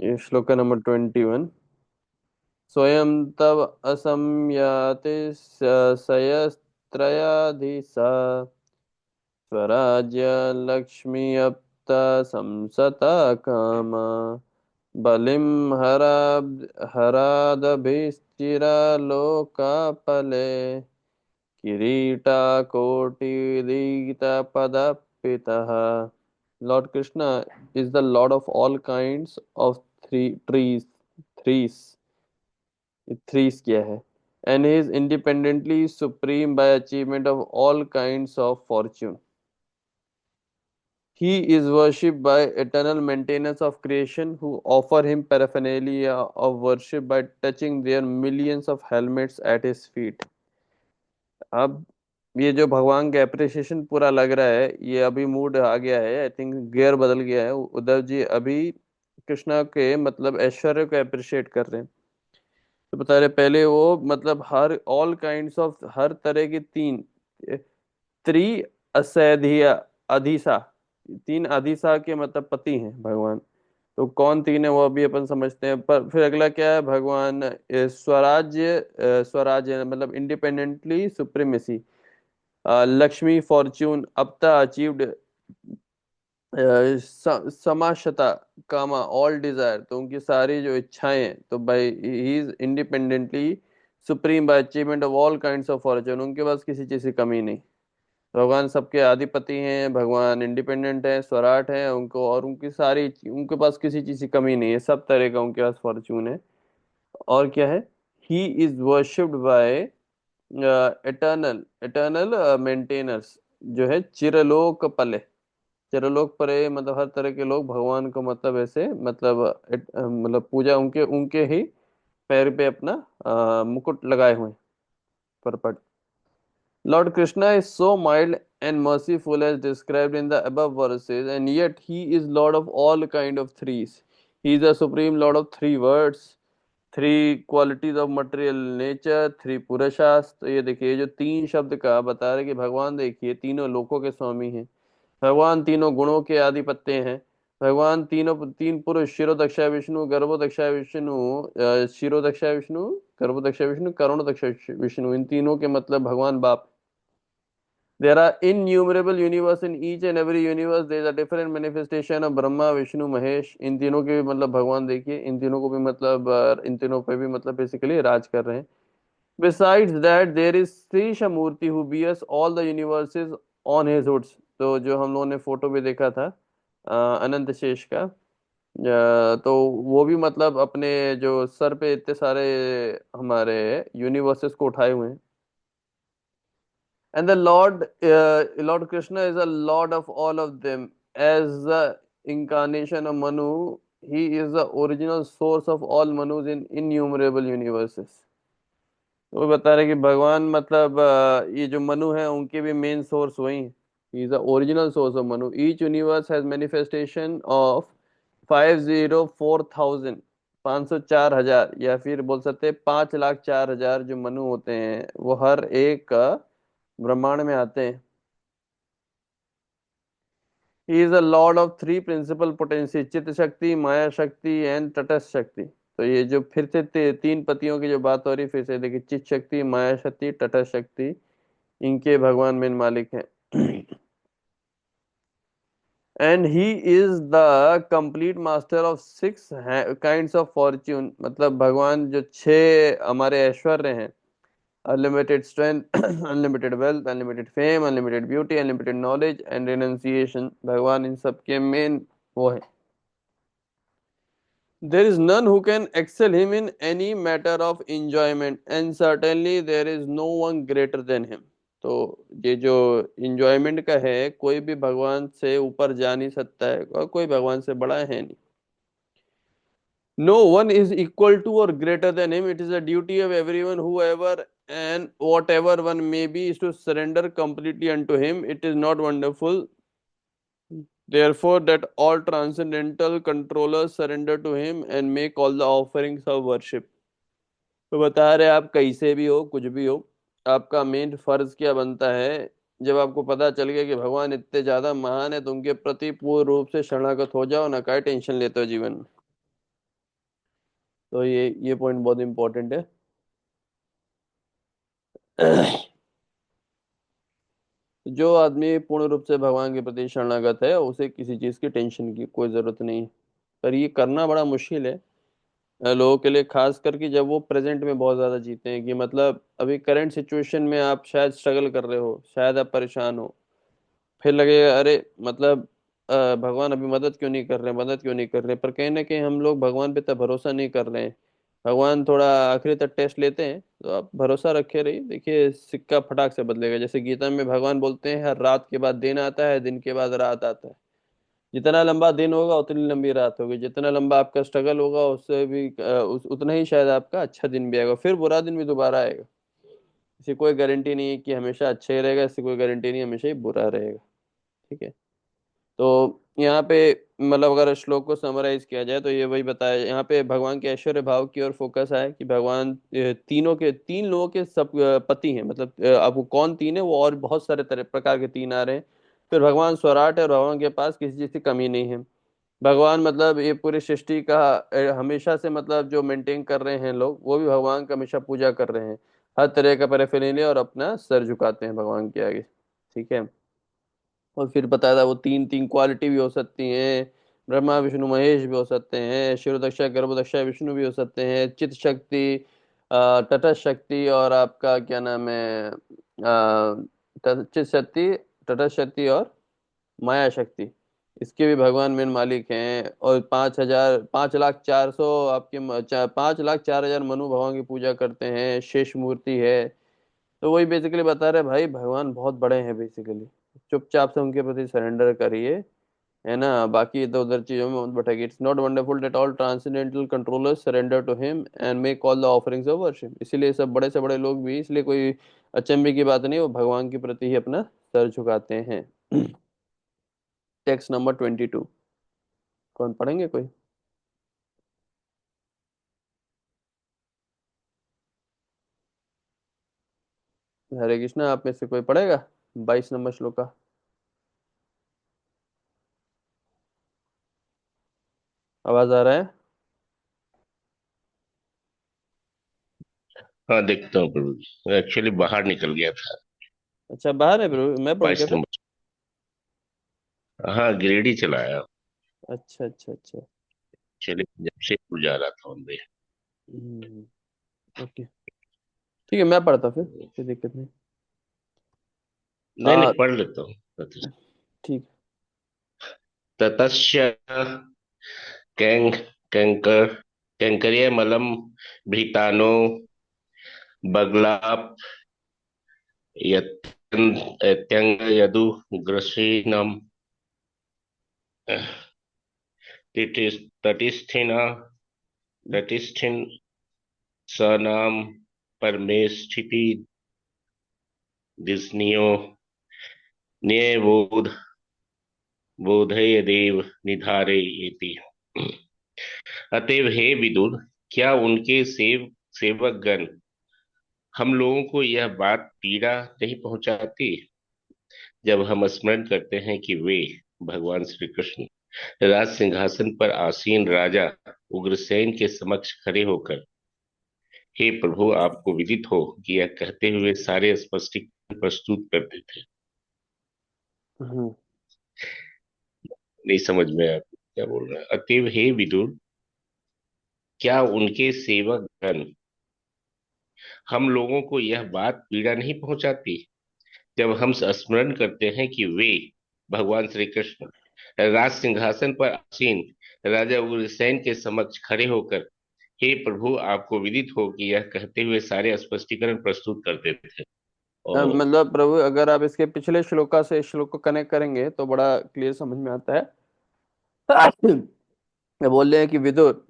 ये श्लोक नंबर 21। स्वयं तव असंयाति सयस्त्रयाधीशा स्वराज्य लक्ष्मी अप्त संसता कामा बलिं हरादभिश्चिरलोकापले किरीटाकोटिदितपदपितः। Lord Krishna is the Lord of all kinds of three trees. Threes. Threes क्या है? And he is independently supreme by achievement of all kinds of fortune. He is worshipped by eternal maintainers of creation who offer him paraphernalia of worship by touching their millions of helmets at his feet. अब ये जो भगवान का appreciation पूरा लग रहा है, ये अभी मूड आ गया है, आई थिंक गियर बदल गया है। उद्धव जी अभी कृष्णा के मतलब ऐश्वर्य को अप्रिशिएट कर रहे हैं। तो बता रहे पहले वो मतलब हर ऑल काइंड्स ऑफ हर तरह की तीन त्रि असैधिया अधिसा, तीन अधिसा के मतलब पति हैं भगवान। तो कौन तीन है वो अभी अपन समझते हैं। पर फिर अगला क्या है, भगवान स्वराज्य स्वराज्य मतलब इंडिपेंडेंटली सुप्रीमेसी, लक्ष्मी फॉर्च्यून अपता अचीव्ड, समाशता कामा ऑल डिजायर, तो उनकी सारी जो इच्छाएं हैं, तो by he is independently supreme by achievement of all kinds of fortune, उनके पास किसी चीज की कमी नहीं। भगवान सबके अधिपति हैं, भगवान इंडिपेंडेंट है, स्वराट है उनको, और उनकी सारी उनके पास किसी चीज की कमी नहीं है, सब तरह का उनके पास फॉर्च्यून है। और क्या है, he is worshipped bye eternal eternal maintainers, जो है चिरलोक पले। चिरलोक परे मतलब हर तरह के लोग भगवान को मतलब ऐसे मतलब मतलब पूजा उनके उनके ही पैर पे अपना मुकुट लगाए हुए हैं, purport. Lord Krishna is so mild and merciful as described in the above verses, and yet he is Lord of all kind of threes. He is the supreme Lord of three words, three qualities of material nature, three पुरुषास। तो ये देखिए जो तीन शब्द का बता रहे कि भगवान देखिए तीनों लोकों के स्वामी हैं, भगवान तीनों गुणों के आधिपत्य हैं, भगवान तीनों तीन पुरुष शिरोदक्षा विष्णु गर्भोदक्षा विष्णु, शिरोदक्षा विष्णु गर्भोदक्षा विष्णु करुणोदक्षा विष्णु, इन तीनों के मतलब भगवान बाप। There are innumerable universe in each and every universe. There is a different manifestation of Brahma, Vishnu, Mahesh. इन तीनों के भी मतलब भगवान देखिए, इन तीनों को भी मतलब इन तीनों पे भी मतलब बेसिकली राज कर रहे हैं। Besides that, there is Sri Shamurti who bears all the universes on his hoods. तो जो हम लोगों ने फोटो भी देखा था अनंत शेष का, तो वो भी मतलब अपने जो सर पे इतने सारे हमारे यूनिवर्सेस को उठाए हुए हैं। And the Lord Krishna is a Lord of all of them. As the incarnation of Manu, he is the original source of all Manus in innumerable universes. तो वो बता रहे कि भगवान मतलब ये जो मनु है उनके भी मेन सोर्स वही है। He is the original source of Manu. Each universe has manifestation of 504,000, 504,000, या फिर बोल सकते हैं 5,04,000 जो मनु होते हैं वो हर एक ब्रह्मांड में आते हैं। He is a Lord of three principal potency, चित्त शक्ति, माया शक्ति एंड तटस्थ शक्ति। तो ये जो फिर से तीन पतियों की जो बात हो रही, फिर से देखिए चित्त शक्ति, माया शक्ति, तटस्थ शक्ति, इनके भगवान मेन मालिक हैं। And he is the complete master of six kinds of Fortune, मतलब भगवान जो छह हमारे ऐश्वर्य हैं, unlimited strength, unlimited wealth, unlimited fame, unlimited beauty, unlimited knowledge and renunciation, भगवान इन सब के मेन वो है। There is none who can excel him in any matter of enjoyment, and certainly there is no one greater than him. तो ये जो enjoyment का है, कोई भी भगवान से ऊपर जा नहीं सकता है और कोई भगवान से बड़ा है नहीं। No one is equal to or greater than him. It is a duty of everyone, whoever and whatever one may be, is to surrender completely unto him. It is not wonderful, therefore, that all transcendental controllers surrender to him and make all the offerings of worship. तो बता रहे आप कैसे भी हो कुछ भी हो, आपका मेन फर्ज क्या बनता है। जब आपको पता चल गया कि भगवान इतने ज्यादा महान है तो उनके प्रति पूर्ण रूप से शरणागत हो जाओ, ना काय टेंशन लेते हो जीवन में। तो ये पॉइंट बहुत इंपॉर्टेंट है। जो आदमी पूर्ण रूप से भगवान के प्रति शरणागत है उसे किसी चीज की टेंशन की कोई जरूरत नहीं है। पर ये करना बड़ा मुश्किल है लोगों के लिए, खास करके जब वो प्रेजेंट में बहुत ज्यादा जीते हैं, कि मतलब अभी करंट सिचुएशन में आप शायद स्ट्रगल कर रहे हो, शायद आप परेशान हो, फिर लगेगा अरे मतलब भगवान अभी मदद क्यों नहीं कर रहे, मदद क्यों नहीं कर रहे। पर कहीं ना कहीं हम लोग भगवान पे तब भरोसा नहीं कर रहे हैं। भगवान थोड़ा आखिरी तक टेस्ट लेते हैं, तो आप भरोसा रखे रहिए, देखिए सिक्का फटाक से बदलेगा। जैसे गीता में भगवान बोलते हैं हर रात के बाद दिन आता है, दिन के बाद रात आता है। जितना लंबा दिन होगा उतनी लंबी रात होगी, जितना लंबा आपका स्ट्रगल होगा उससे भी उतना ही शायद आपका अच्छा दिन भी आएगा, फिर बुरा दिन भी दोबारा आएगा। इसी कोई गारंटी नहीं है कि हमेशा अच्छा ही रहेगा, इससे कोई गारंटी नहीं हमेशा ही बुरा रहेगा। ठीक है। तो यहाँ पे मतलब अगर श्लोक को समराइज किया जाए तो ये वही बताया यहाँ पे, भगवान के ऐश्वर्य भाव की ओर फोकस है कि भगवान तीनों के, तीन लोगों के सब पति हैं। मतलब अब वो कौन तीन है, वो और बहुत सारे तरह प्रकार के तीन आ रहे हैं। फिर भगवान स्वराट है और भगवान के पास किसी चीज की कमी नहीं है। भगवान मतलब ये पूरी सृष्टि का हमेशा से मतलब जो मेंटेन कर रहे हैं लोग, वो भी भगवान का हमेशा पूजा कर रहे हैं। हर तरह का पैराफिर्नालिया और अपना सर झुकाते हैं भगवान के आगे। ठीक है। और फिर बताया था वो तीन तीन क्वालिटी भी हो सकती हैं, ब्रह्मा विष्णु महेश भी हो सकते हैं, शिव दक्षा गर्भ दक्षा विष्णु भी हो सकते हैं, चित शक्ति, तटस्थ शक्ति, और आपका क्या नाम है चित शक्ति, तटस्थ शक्ति और माया शक्ति। इसके भी भगवान मेन मालिक हैं। और 5,000 5,04,100 आपके 5,04,000 मनु भगवान की पूजा करते हैं, शेष मूर्ति है। तो वही बेसिकली बता रहे भाई भगवान बहुत बड़े हैं बेसिकली। चुपचाप से उनके प्रति सरेंडर करिए, है ना। बाकी इधर उधर चीजों में मत भटकिए। It's not wonderful that all transcendental controllers surrender to him and make all the offerings of worship. इसीलिए सब बड़े से बड़े लोग भी, इसलिए कोई अचंभे की बात नहीं, वो भगवान के प्रति ही अपना सर झुकाते हैं। टेक्स्ट नंबर 22, कौन पढ़ेंगे कोई? हरे कृष्णा, आप में से कोई पढ़ेगा 22 नंबर श्लोक का? आवाज आ रहा है? हाँ, देखता हूँ प्रभु जी, एक्चुअली बाहर निकल गया था। अच्छा बाहर है ब्रो, मैं पढ़ू क्या 22 फिर? नंबर। हाँ, गिरेडी चलाया। अच्छा अच्छा अच्छा। चलिए, जमशेदपुर जा रहा था वंदे। ओके। ठीक है मैं पढ़ता फिर, कोई दिक्कत नहीं। नहीं आ नहीं, पढ़ लेता हूँ। ठीक। ततश्च कैंक कैंकर कैंकर्यमलम भीतानो बगलाप यत्यंग यदु ग्रसीनम तटिस्थिना तटिस्थिन स नाम परमेष्ठिति दिस्नियो न्यायबोध बोधयदेव निधारयति। अतएव हे विदुर, क्या उनके सेवक गण हम लोगों को यह बात पीड़ा नहीं पहुंचाती जब हम स्मरण करते हैं कि वे भगवान श्री कृष्ण राज सिंहासन पर आसीन राजा उग्रसेन के समक्ष खड़े होकर हे प्रभु, आपको विदित हो कि यह कहते हुए सारे स्पष्टीकरण प्रस्तुत करते थे। हम्म नहीं समझ में आया क्या बोल रहे हैं। अतएव हे विदुर, क्या उनके सेवक गण हम लोगों को यह बात पीड़ा नहीं पहुंचाती जब हम स्मरण करते हैं कि वे भगवान श्री कृष्ण राज सिंहासन पर आसीन राजा उग्रसेन के समक्ष खड़े होकर हे प्रभु, आपको विदित हो कि यह कहते हुए सारे स्पष्टीकरण प्रस्तुत करते थे। और मतलब प्रभु अगर आप इसके पिछले श्लोका से इस श्लोक को कनेक्ट करेंगे तो बड़ा क्लियर समझ में आता है। ये बोल रहे हैं कि विदुर,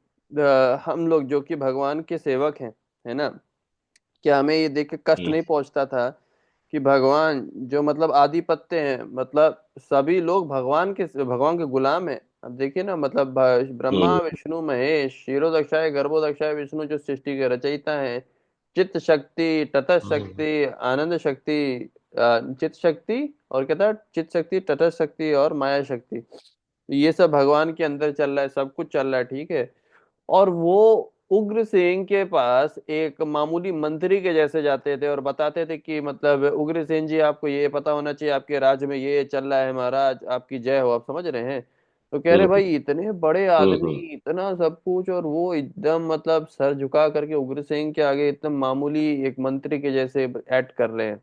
हम लोग जो कि भगवान के सेवक हैं, है ना, क्या हमें ये देख के कष्ट हम्म, नहीं पहुंचता था कि भगवान जो मतलब आधिपत्य हैं, मतलब सभी लोग भगवान के गुलाम हैं। अब देखिए ना, मतलब ब्रह्मा हम्म, विष्णु महेश क्षीरोदक्षाय गर्भोदक्षाय विष्णु जो सृष्टि के रचयिता हैं, चित्त शक्ति, तटस्थ हम्म, शक्ति, आनंद शक्ति, चित्त शक्ति और क्या था, चित्त शक्ति, तटस्थ शक्ति और माया शक्ति, ये सब भगवान के अंदर चल रहा है, सब कुछ चल रहा है। ठीक है। और वो उग्र सिंह के पास एक मामूली मंत्री के जैसे जाते थे और बताते थे कि मतलब उग्र सेन जी, आपको ये पता होना चाहिए, आपके राज्य में ये चल रहा है महाराज, आपकी जय हो। आप समझ रहे हैं? तो कह रहे हम्म भाई इतने बड़े आदमी, हम्म इतना सब कुछ, और वो एकदम मतलब सर झुका करके उग्र सिंह के आगे एकदम मामूली एक मंत्री के जैसे एक्ट कर रहे हैं,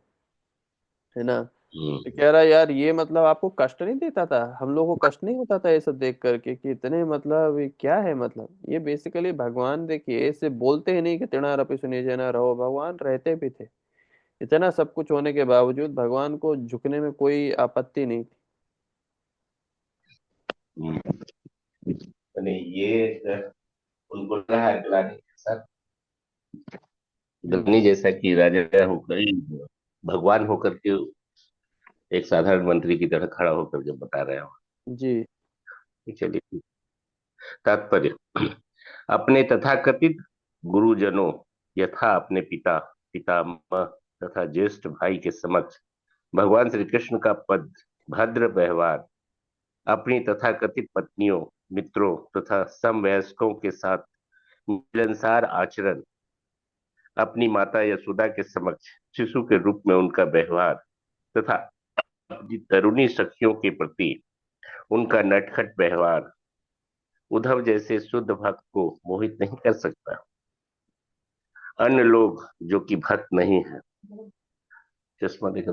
है ना। तो हम्म कह रहा यार ये मतलब आपको कष्ट नहीं देता था, हम लोगों को कष्ट नहीं होता था ये सब देख करके कि इतने मतलब ये क्या है, मतलब ये बेसिकली भगवान देखिए ऐसे बोलते ही नहीं कि तृणारपि सुनिजना रहो, भगवान रहते भी थे। इतना सब कुछ होने के बावजूद भगवान को झुकने में कोई आपत्ति नहीं थी। हम्म। नहीं, ये उनको रहा है ग्लानि जैसा, हम्म। ग्लानि जैसा कि राजा होकर ही भगवान होकर के एक साधारण मंत्री की तरह खड़ा होकर के बता रहे हो। जी। चलिए, तात्पर्य। अपने तथाकथित गुरुजनों यथा अपने पिता, पितामह तथा ज्येष्ठ भाई के समक्ष भगवान श्री कृष्ण का पद, भद्र व्यवहार, अपनी तथाकथित पत्नियों, मित्रों तथा समवयस्कों के साथ मिलनसार आचरण, अपनी माता यशोदा के समक्ष शिशु के रूप में उनका व्यवहार तथा अपनी तरुणी सखियों के प्रति उनका नटखट व्यवहार उद्धव जैसे शुद्ध भक्त को मोहित नहीं कर सकता। अन्य लोग जो कि भक्त नहीं है, चश्मा देखो।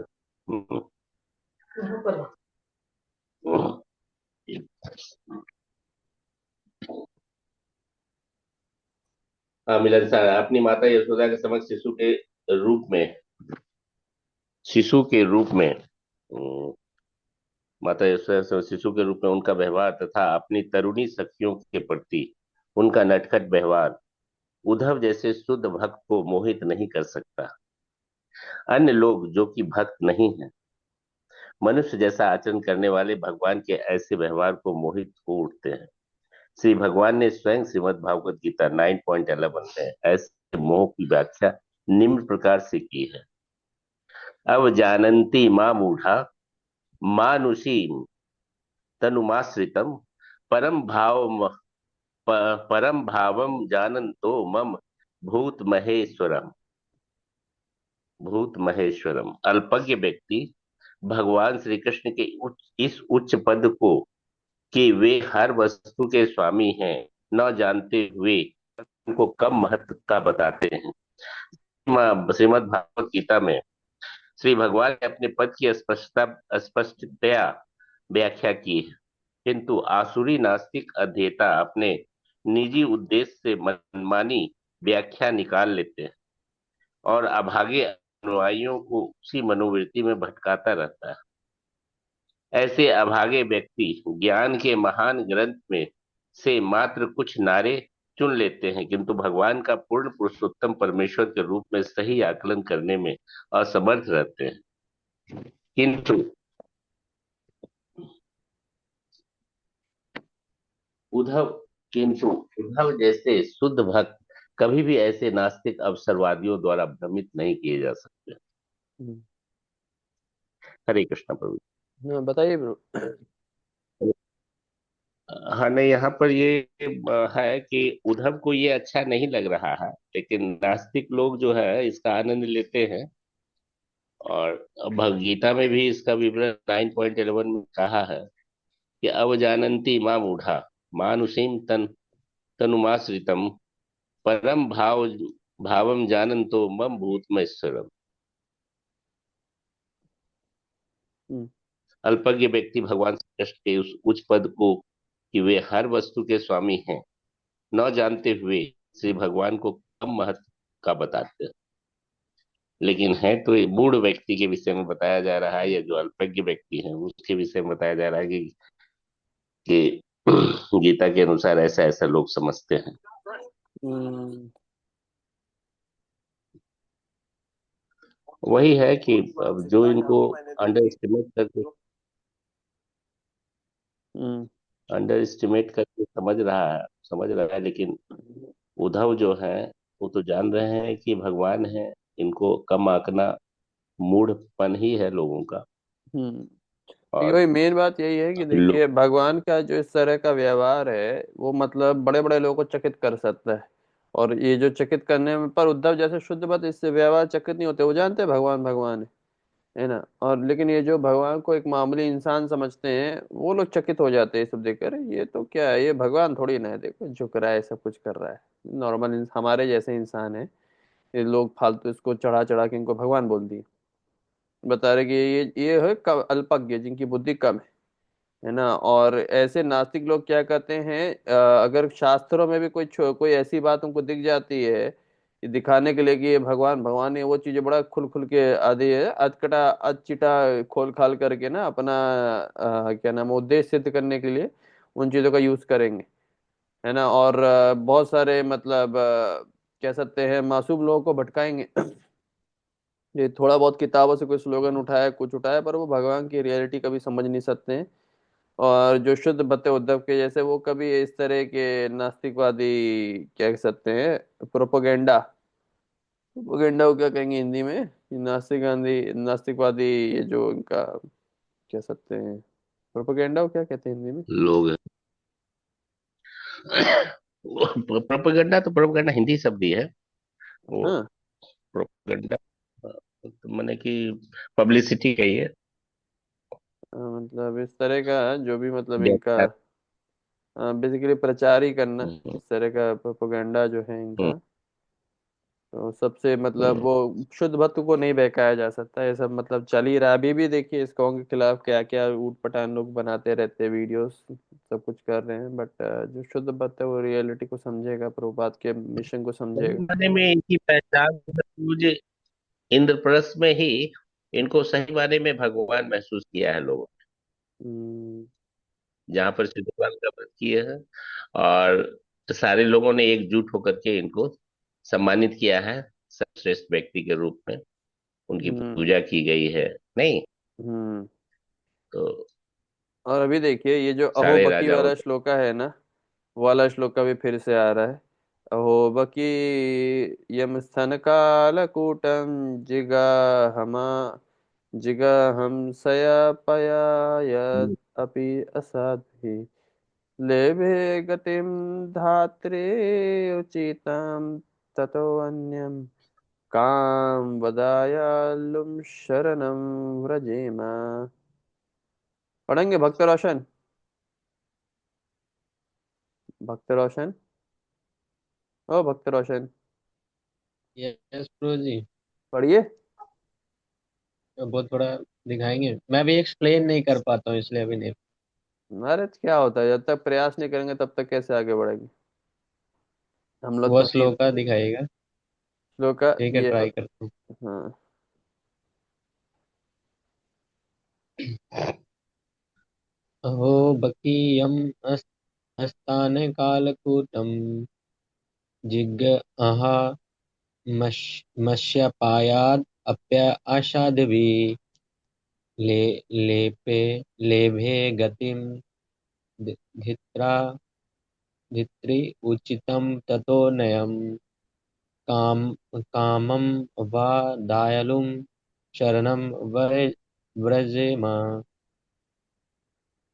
हाँ, मिलनसार अपनी माता यशोदा के समक्ष रूप में शिशु के रूप में माता यशोदा से शिशु के रूप में उनका व्यवहार तथा अपनी तरुणी सखियों के प्रति उनका नटखट व्यवहार उद्धव जैसे शुद्ध भक्त को मोहित नहीं कर सकता। अन्य लोग जो कि भक्त नहीं है, मनुष्य जैसा आचरण करने वाले भगवान के ऐसे व्यवहार को मोहित हो उठते हैं। श्री भगवान ने स्वयं श्रीमद् भागवत गीता 9.11 में ऐसे मोह की व्याख्या निम्न प्रकार से की है। अब जानन्ति मां मूढ़ा मानुषी तनुमाश्रितम परम भाव परम भावम जानन्तो मम भूत महेश्वरम। भूत महेश्वरम अल्पज्ञ व्यक्ति भगवान श्री कृष्ण के इस उच्च पद को कि वे हर वस्तु के स्वामी हैं न जानते हुए उनको कम महत्व का बताते हैं। श्रीमद् भागवत गीता में श्री भगवान ने अपने पद की स्पष्टतया व्याख्या की है, किंतु आसुरी नास्तिक अध्येता अपने निजी उद्देश्य से मनमानी व्याख्या निकाल लेते हैं और अभागे अनुयायियों को उसी मनोवृत्ति में भटकाता रहता है। ऐसे अभागे व्यक्ति ज्ञान के महान ग्रंथ में से मात्र कुछ नारे चुन लेते हैं, किंतु भगवान का पूर्ण पुरुषोत्तम परमेश्वर के रूप में सही आकलन करने में असमर्थ रहते हैं। किंतु उद्धव किंतु उद्धव जैसे शुद्ध भक्त कभी भी ऐसे नास्तिक अवसरवादियों द्वारा भ्रमित नहीं किए जा सकते। हम्म। हरे कृष्ण प्रभु। हाँ बताइए ब्रो। हाँ, नहीं, यहाँ पर ये है कि उद्धव को ये अच्छा नहीं लग रहा है, लेकिन नास्तिक लोग जो है इसका आनंद लेते हैं। और भगवद गीता में भी इसका विवरण 9.11 में कहा है कि अवजानन्ति मां मूढ़ा मानुषीम तनुमाश्रितम परम भावम जानन्तो मम भूतमैश्वरम। हम्म। अल्पज्ञ व्यक्ति भगवान श्री कृष्ण के उस उच्च पद को कि वे हर वस्तु के स्वामी हैं न जानते हुए श्री भगवान को कम महत्व का बताते हैं। लेकिन है तो ये मूढ़ व्यक्ति के विषय में बताया जा रहा है, या जो अल्पज्ञ व्यक्ति है उसके विषय में बताया जा रहा है कि गीता के अनुसार ऐसा ऐसा लोग समझते हैं। हम्म। वही है कि अब जो इनको हम्म। अंडर एस्टिमेट करके समझ रहा है, लेकिन उद्धव जो है वो तो जान रहे हैं कि भगवान है। इनको कम आंकना मूढ़पन ही है लोगों का। हम्म। देखिए और भाई मेन बात यही है कि लोग। देखिए भगवान का जो इस तरह का व्यवहार है वो मतलब बड़े बड़े लोगों को चकित कर सकता है। और ये जो चकित करने में, पर उद्धव जैसे शुद्ध भक्त इससे व्यवहार चकित नहीं होते, वो जानते हैं भगवान भगवान है ना। और लेकिन ये जो भगवान को एक मामूली इंसान समझते हैं, वो लोग चकित हो जाते हैं ये सब देखकर, ये तो क्या है, ये भगवान थोड़ी ना है, देखो झुक रहा है, सब कुछ कर रहा है, नॉर्मल हमारे जैसे इंसान है। ये लोग फालतू इसको चढ़ा चढ़ा के इनको भगवान बोल दिए, बता रहे कि ये है अल्पज्ञ, जिनकी बुद्धि कम है ना। और ऐसे नास्तिक लोग क्या कहते हैं, अगर शास्त्रों में भी कोई ऐसी बात उनको दिख जाती है कि दिखाने के लिए कि ये भगवान भगवान है, वो चीजें बड़ा खुल खुल के आदि है, अचकटा अचचिटा खोल खाल करके ना अपना क्या नाम है, उद्देश्य सिद्ध करने के लिए उन चीजों का यूज करेंगे, है ना। और बहुत सारे मतलब कह सकते हैं मासूम लोगों को भटकाएंगे। ये थोड़ा बहुत किताबों से कोई स्लोगन उठाया, कुछ उठाया, पर वो भगवान की रियलिटी कभी समझ नहीं सकते हैं। और जो शुद्ध भक्त उद्धव के जैसे, वो कभी इस तरह के नास्तिकवादी, क्या कह सकते हैं, प्रोपोगेंडा, प्रोपोगेंडा को क्या कहेंगे हिंदी में, कि नास्तिक गांधी नास्तिकवादी, ये जो इनका कह सकते हैं, प्रोपोगेंडा को क्या कहते हैं हिंदी में। लोग प्रोपेगेंडा तो प्रोपेगेंडा हिंदी शब्द ही है वो। हाँ, प्रोपेगेंडा तो मैंने कि पब्लिसिटी का ही है। मतलब इस तरह का जो भी मतलब इनका जैसा- बेसिकली प्रचार ही करना, हम्म, इस तरह का प्रोपोगेंडा जो है हम्म, इनका। तो सबसे मतलब हम्म। वो शुद्ध भक्त को नहीं बहकाया जा सकता, ये सब मतलब चल ही रहा है अभी भी, देखिए इसको के खिलाफ क्या क्या ऊट पटांग लोग बनाते रहते हैं वीडियोस, सब कुछ कर रहे हैं, बट जो शुद्ध भक्त है वो रियलिटी को समझेगा, प्रभुपाद के मिशन को सही समझेगा। मायने में इनकी पहचान मुझे इंद्रप्रस्थ में ही इनको सही मायने में भगवान महसूस किया है लोगों हम्म। ने, जहाँ पर शिव भगवान का व्रत किए हैं। और सारे लोगों ने एकजुट होकर के इनको सम्मानित किया है सर्वश्रेष्ठ व्यक्ति के रूप में। उनकी हम्म। पूजा की गई है। नहीं हम्म। तो और अभी देखिए ये जो सारे अहोबकी राजाओं वाला श्लोका है ना, वो वाला श्लोका भी फिर से आ रहा है। अहोबकी यम स्तन कालकूटम जिगाहमा जिगाहम सयापया के। यद अपि असाध्वी लेभे गतिम धात्रे उचिताम ततो अन्यम काम वदायालुम शरणम व्रजेमा। पढ़ेंगे भक्त रोशन, भक्त रोशन, ओ भक्त रोशन, यस प्रभु जी। पढ़िए। बहुत थोड़ा दिखाएंगे, मैं भी एक्सप्लेन नहीं कर पाता हूँ इसलिए अभी नहीं। अरे तो क्या होता है, जब तक प्रयास नहीं करेंगे तब तक कैसे आगे बढ़ेंगे, हम लोग वो तो श्लोक का दिखाइएगा। श्लोक का ठीक है, ये, ट्राई करता हूँ। हाँ। अहो बकीयम हस्तान कालकूटम जिग अहा मश्यपायाद अप्य आशादवी ले लेपे लेभे गतिम धित्रा धित्री उचितम ततो नयम काम कामं वा दायलुं शरणं व्रजेम।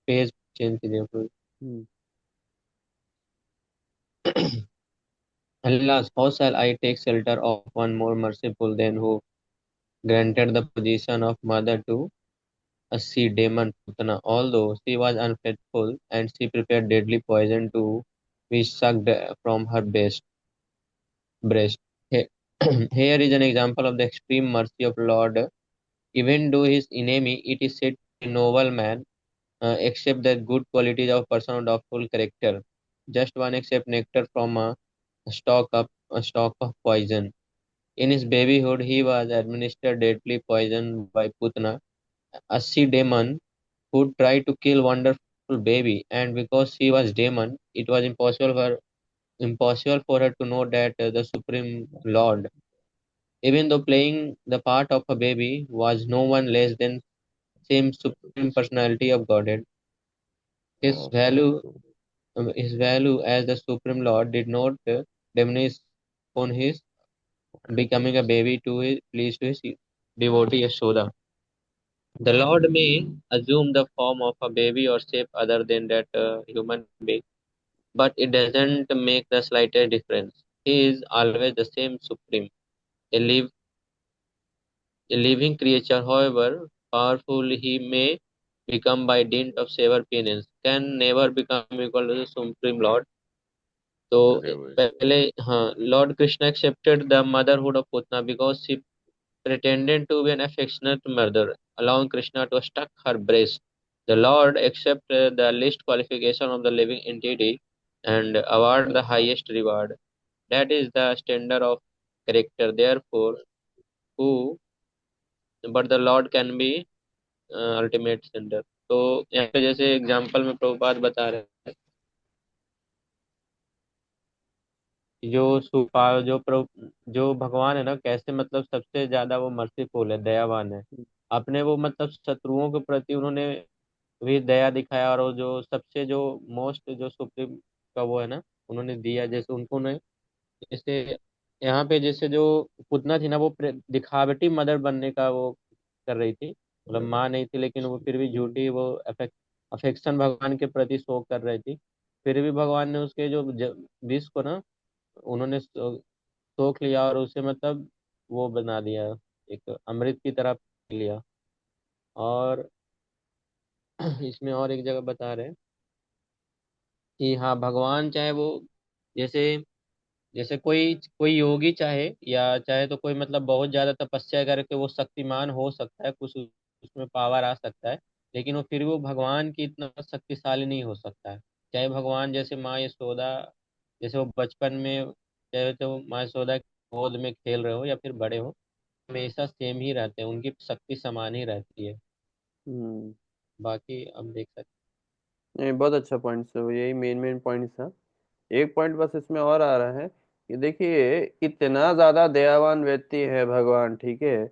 पेज चेंज कीजिए please. Hmm. Alas, how shall I take shelter of one more merciful than who granted the position of mother to a sea demon Putana, although she was unfaithful and she prepared deadly poison to be sucked from her breast. He- Here is an example of the extreme mercy of Lord. Even though his enemy, it is said to be a noble man, except the good qualities of person of doubtful character. Just one except nectar from a stalk of poison. In his babyhood, he was administered deadly poison by Putna, a sea demon who tried to kill wonderful baby. And because she was demon, it was impossible for her to know that the Supreme Lord, even though playing the part of a baby, was no one less than same Supreme Personality of Godhead. His value His value as the Supreme Lord did not diminish on his becoming a baby to his please to his devotee Yashoda. The Lord may assume the form of a baby or shape other than that human being, but it doesn't make the slightest difference. He is always the same supreme. A, live, a living creature, however powerful he may become by dint of severe penance, can never become equal to the supreme Lord. तो अरे भाई पहले, हाँ, Lord Krishna accepted the motherhood of Putna because she pretended to be an affectionate mother, allowing Krishna to struck her breast. The Lord accepted the least qualification of the living entity and award the highest reward. That is the standard of character. Therefore, who but the Lord can be ultimate standard. तो यहाँ पे जैसे example में प्रभुपाद बता रहे हैं, जो भगवान है ना, कैसे मतलब सबसे ज्यादा वो मर्सीफुल है, दयावान है। अपने वो मतलब शत्रुओं के प्रति उन्होंने भी दया दिखाया, और वो जो सबसे जो मोस्ट जो सुप्रीम का वो है ना, उन्होंने दिया जैसे उनको ने, जैसे यहाँ पे जैसे जो पुतना थी ना, वो दिखावटी मदर बनने का वो कर रही थी, मतलब माँ नहीं थी, लेकिन वो फिर भी झूठी वो अफेक्शन भगवान के प्रति शो कर रही थी। फिर भी भगवान ने उसके जो विष को ना, उन्होंने सोख लिया और उसे मतलब वो बना दिया, एक अमृत की तरह पी लिया। और इसमें और एक जगह बता रहे हैं कि हाँ, भगवान चाहे वो जैसे जैसे कोई कोई योगी चाहे, या चाहे तो कोई मतलब बहुत ज्यादा तपस्या करके वो शक्तिमान हो सकता है, कुछ उसमें पावर आ सकता है, लेकिन वो फिर भी वो भगवान की इतना शक्तिशाली नहीं हो सकता है। चाहे भगवान जैसे माँ यशोदा, जैसे वो बचपन में, चाहे तो माँ यशोदा की गोद में खेल रहे हो या फिर बड़े हो, हमेशा सेम ही रहते हैं, उनकी शक्ति समान ही रहती है। हम्म। बाकी अब देख सकते नहीं, बहुत अच्छा पॉइंट है, यही मेन मेन पॉइंट्स था। एक पॉइंट बस इसमें और आ रहा है कि देखिए, इतना ज्यादा दयावान व्यक्ति है भगवान, ठीक है,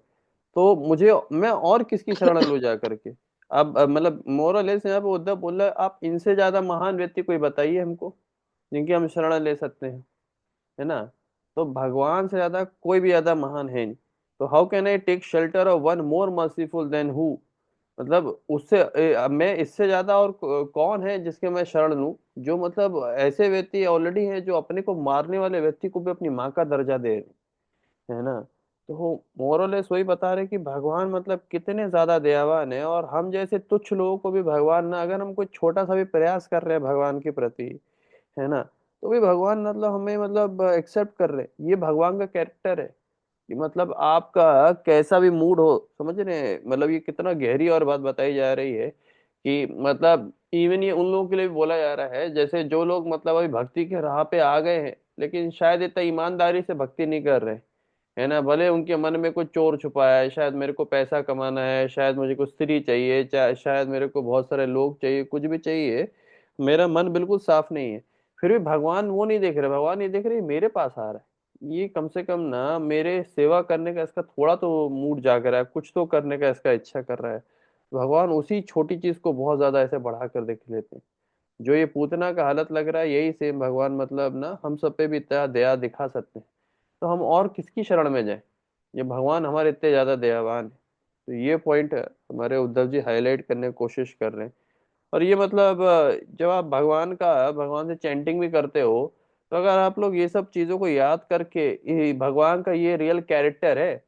तो मुझे मैं और किसकी शरण लूं जा करके। अब मतलब मोरलेस यहाँ पे उद्धव बोल रहा है, आप इनसे ज्यादा महान व्यक्ति कोई बताइए हमको जिनकी हम शरण ले सकते हैं, है ना। तो भगवान से ज्यादा कोई भी ज्यादा महान है नहीं। तो how can I take shelter of one more merciful than who, मतलब उससे अब मैं इससे ज्यादा और कौन है जिसके मैं शरण लूं, जो मतलब ऐसे व्यक्ति ऑलरेडी हैं जो अपने को मारने वाले व्यक्ति को भी अपनी माँ का दर्जा दे रहे हैं, है ना। तो मोरलेस वही बता रहे कि भगवान मतलब कितने ज्यादा दयावान है, और हम जैसे तुच्छ लोगों को भी भगवान ना, अगर हम कोई छोटा सा भी प्रयास कर रहे हैं भगवान के प्रति, है ना, तो भी भगवान मतलब हमें मतलब एक्सेप्ट कर रहे हैं। ये भगवान का कैरेक्टर है कि मतलब आपका कैसा भी मूड हो, समझ रहे हैं, मतलब ये कितना गहरी और बात बताई जा रही है कि मतलब इवन ये उन लोगों के लिए भी बोला जा रहा है, जैसे जो लोग मतलब अभी भक्ति के राह पे आ गए हैं लेकिन शायद इतना ईमानदारी से भक्ति नहीं कर रहे, है ना। भले उनके मन में कुछ चोर छुपाया है, शायद मेरे को पैसा कमाना है, शायद मुझे कुछ स्त्री चाहिए, चाहे शायद मेरे को बहुत सारे लोग चाहिए, कुछ भी चाहिए, मेरा मन बिल्कुल साफ नहीं है, फिर भी भगवान वो नहीं देख रहे, भगवान ये देख रहे मेरे पास आ रहा है, ये कम से कम ना मेरे सेवा करने का इसका थोड़ा तो मूड जाग रहा है, कुछ तो करने का इसका इच्छा कर रहा है। भगवान उसी छोटी चीज को बहुत ज्यादा ऐसे बढ़ा कर देख लेते हैं। जो ये पूतना का हालत लग रहा है, यही सेम भगवान मतलब ना हम सब पे भी इतना दया दिखा सकते हैं। तो हम और किसकी शरण में जाएं, ये भगवान हमारे इतने ज्यादा दयावान है। तो ये पॉइंट हमारे उद्धव जी हाईलाइट करने की कोशिश कर रहे हैं। और ये मतलब जब आप भगवान से चैंटिंग भी करते हो, तो अगर आप लोग ये सब चीजों को याद करके, ये भगवान का ये रियल कैरेक्टर है,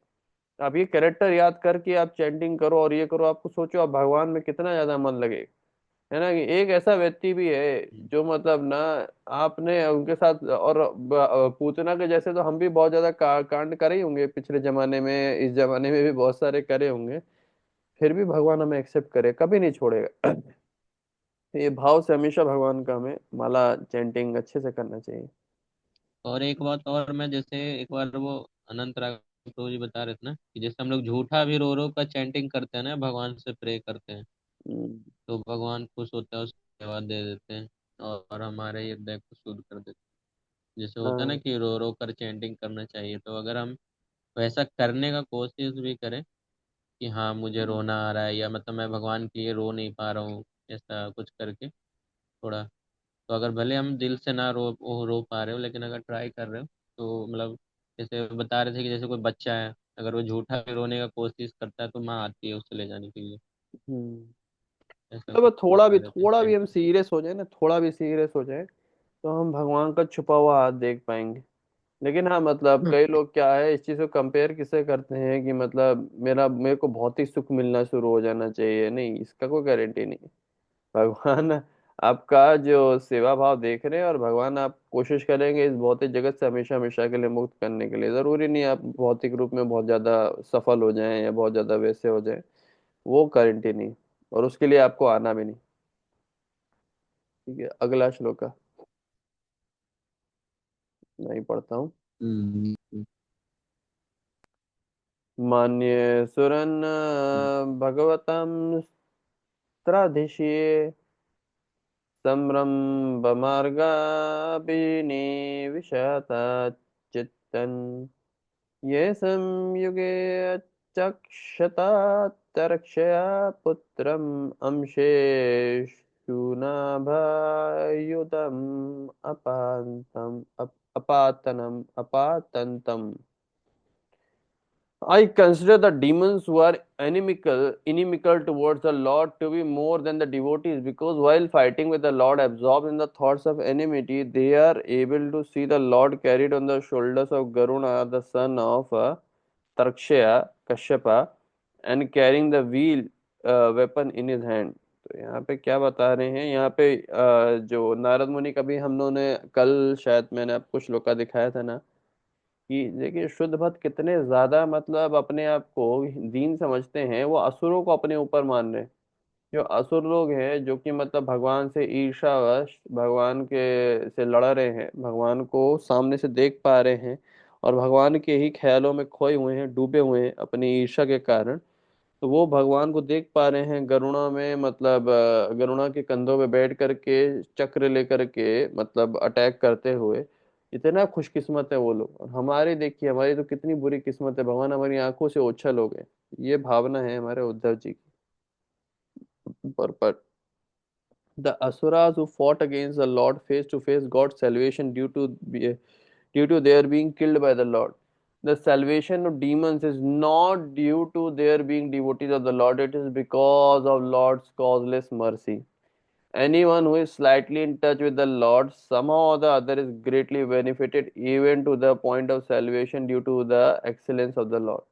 आप ये कैरेक्टर याद करके आप चैंटिंग करो और ये करो, आपको सोचो आप भगवान में कितना ज्यादा मन लगेगा, है ना। कि एक ऐसा व्यक्ति भी है जो मतलब ना, आपने उनके साथ और पूतना के जैसे तो हम भी बहुत ज्यादा कांड करे ही होंगे पिछले जमाने में, इस जमाने में भी बहुत सारे करे होंगे, फिर भी भगवान हमें एक्सेप्ट करे, कभी नहीं छोड़ेगा। ये भाव से हमेशा भगवान का हमें माला चैंटिंग अच्छे से करना चाहिए। और एक बात और, मैं जैसे एक बार वो अनंत राग प्रभु जी बता रहे थे ना, कि जैसे हम लोग झूठा भी रो रो का चैंटिंग करते हैं ना, भगवान से प्रे करते हैं, हम्म। तो भगवान खुश होता है, उसको जवाब दे देते हैं और हमारे हृदय को शुद्ध कर देते हैं। जैसे होता है ना हाँ। कि रो रो कर चैंटिंग करना चाहिए, तो अगर हम वैसा करने का कोशिश भी करें कि हाँ मुझे रोना आ रहा है, या मतलब मैं भगवान के लिए रो नहीं पा रहा हूँ, ऐसा कुछ करके थोड़ा, तो अगर भले हम दिल से ना रो पा रहे हो, लेकिन अगर ट्राई कर रहे हो, तो मतलब जैसे बता रहे थे कि जैसे कोई बच्चा है, अगर वो झूठा भी रोने का कोशिश करता है, तो माँ आती है उसे ले जाने के लिए। हम्म। ऐसा मतलब कुछ बता रहे थे थोड़ा भी हम सेंटेंस। सीरियस हो जाए ना, थोड़ा भी सीरियस हो जाए, तो हम भगवान का छुपा हुआ हाथ देख पाएंगे। लेकिन हाँ मतलब कई लोग क्या है इस चीज को कंपेयर किससे करते हैं कि मतलब मेरे को भौतिक सुख मिलना शुरू हो जाना चाहिए, नहीं इसका कोई गारंटी नहीं। भगवान आपका जो सेवा भाव देख रहे हैं, और भगवान आप कोशिश करेंगे इस भौतिक जगत से हमेशा हमेशा के लिए मुक्त करने के लिए। जरूरी नहीं आप भौतिक रूप में बहुत ज्यादा सफल हो जाएं या बहुत ज्यादा वैसे हो जाएं, वो गारंटी नहीं, और उसके लिए आपको आना भी नहीं। ठीक है, अगला श्लोक का नहीं पढ़ता हूँ। हम्म, मान्य सुरन भगवतम त्राधिशीये संरम्भमार्गाभिनिविशता चित्तन् ये संयुगे चक्षतात्तरक्षया पुत्रम् अंशेषुनाभायुधम् अपातनम्। I consider the demons who are inimical towards the Lord to be more than the devotees, because while fighting with the Lord, absorbed in the thoughts of enmity, they are able to see the Lord carried on the shoulders of Garuna, the son of Tarkshaya, Kashyapa, and carrying the wheel weapon in his hand. तो यहाँ पे क्या बता रहे हैं, यहाँ पे जो नारद मुनि का भी हम लोगों ने कल शायद मैंने आपको श्लोका दिखाया था ना, कि देखिए शुद्ध भक्त कितने ज्यादा मतलब अपने आप को दीन समझते हैं, वो असुरों को अपने ऊपर मान रहे हैं। जो असुर लोग हैं जो कि मतलब भगवान से ईर्ष्यावश भगवान के से लड़ रहे हैं, भगवान को सामने से देख पा रहे हैं और भगवान के ही ख्यालों में खोए हुए हैं, डूबे हुए हैं अपनी ईर्ष्या के कारण, तो वो भगवान को देख पा रहे हैं गरुड़ा में, मतलब गरुड़ा के कंधों पे बैठ करके चक्र लेकर के मतलब अटैक करते हुए। इतना खुशकिस्मत है वो लोग, और हमारी देखिए हमारी तो कितनी बुरी किस्मत है, भगवान हमारी आंखों से ओझल हो गए। ये भावना है हमारे उद्धव जी की। पर the asuras who fought against the Lord face to face got salvation due to their being killed by the Lord. The salvation of demons is not due to their being devotees of the Lord, it is because of Lord's causeless mercy. Anyone who is slightly in touch with the Lord, somehow or the other, is greatly benefited, even to the point of salvation due to the excellence of the Lord.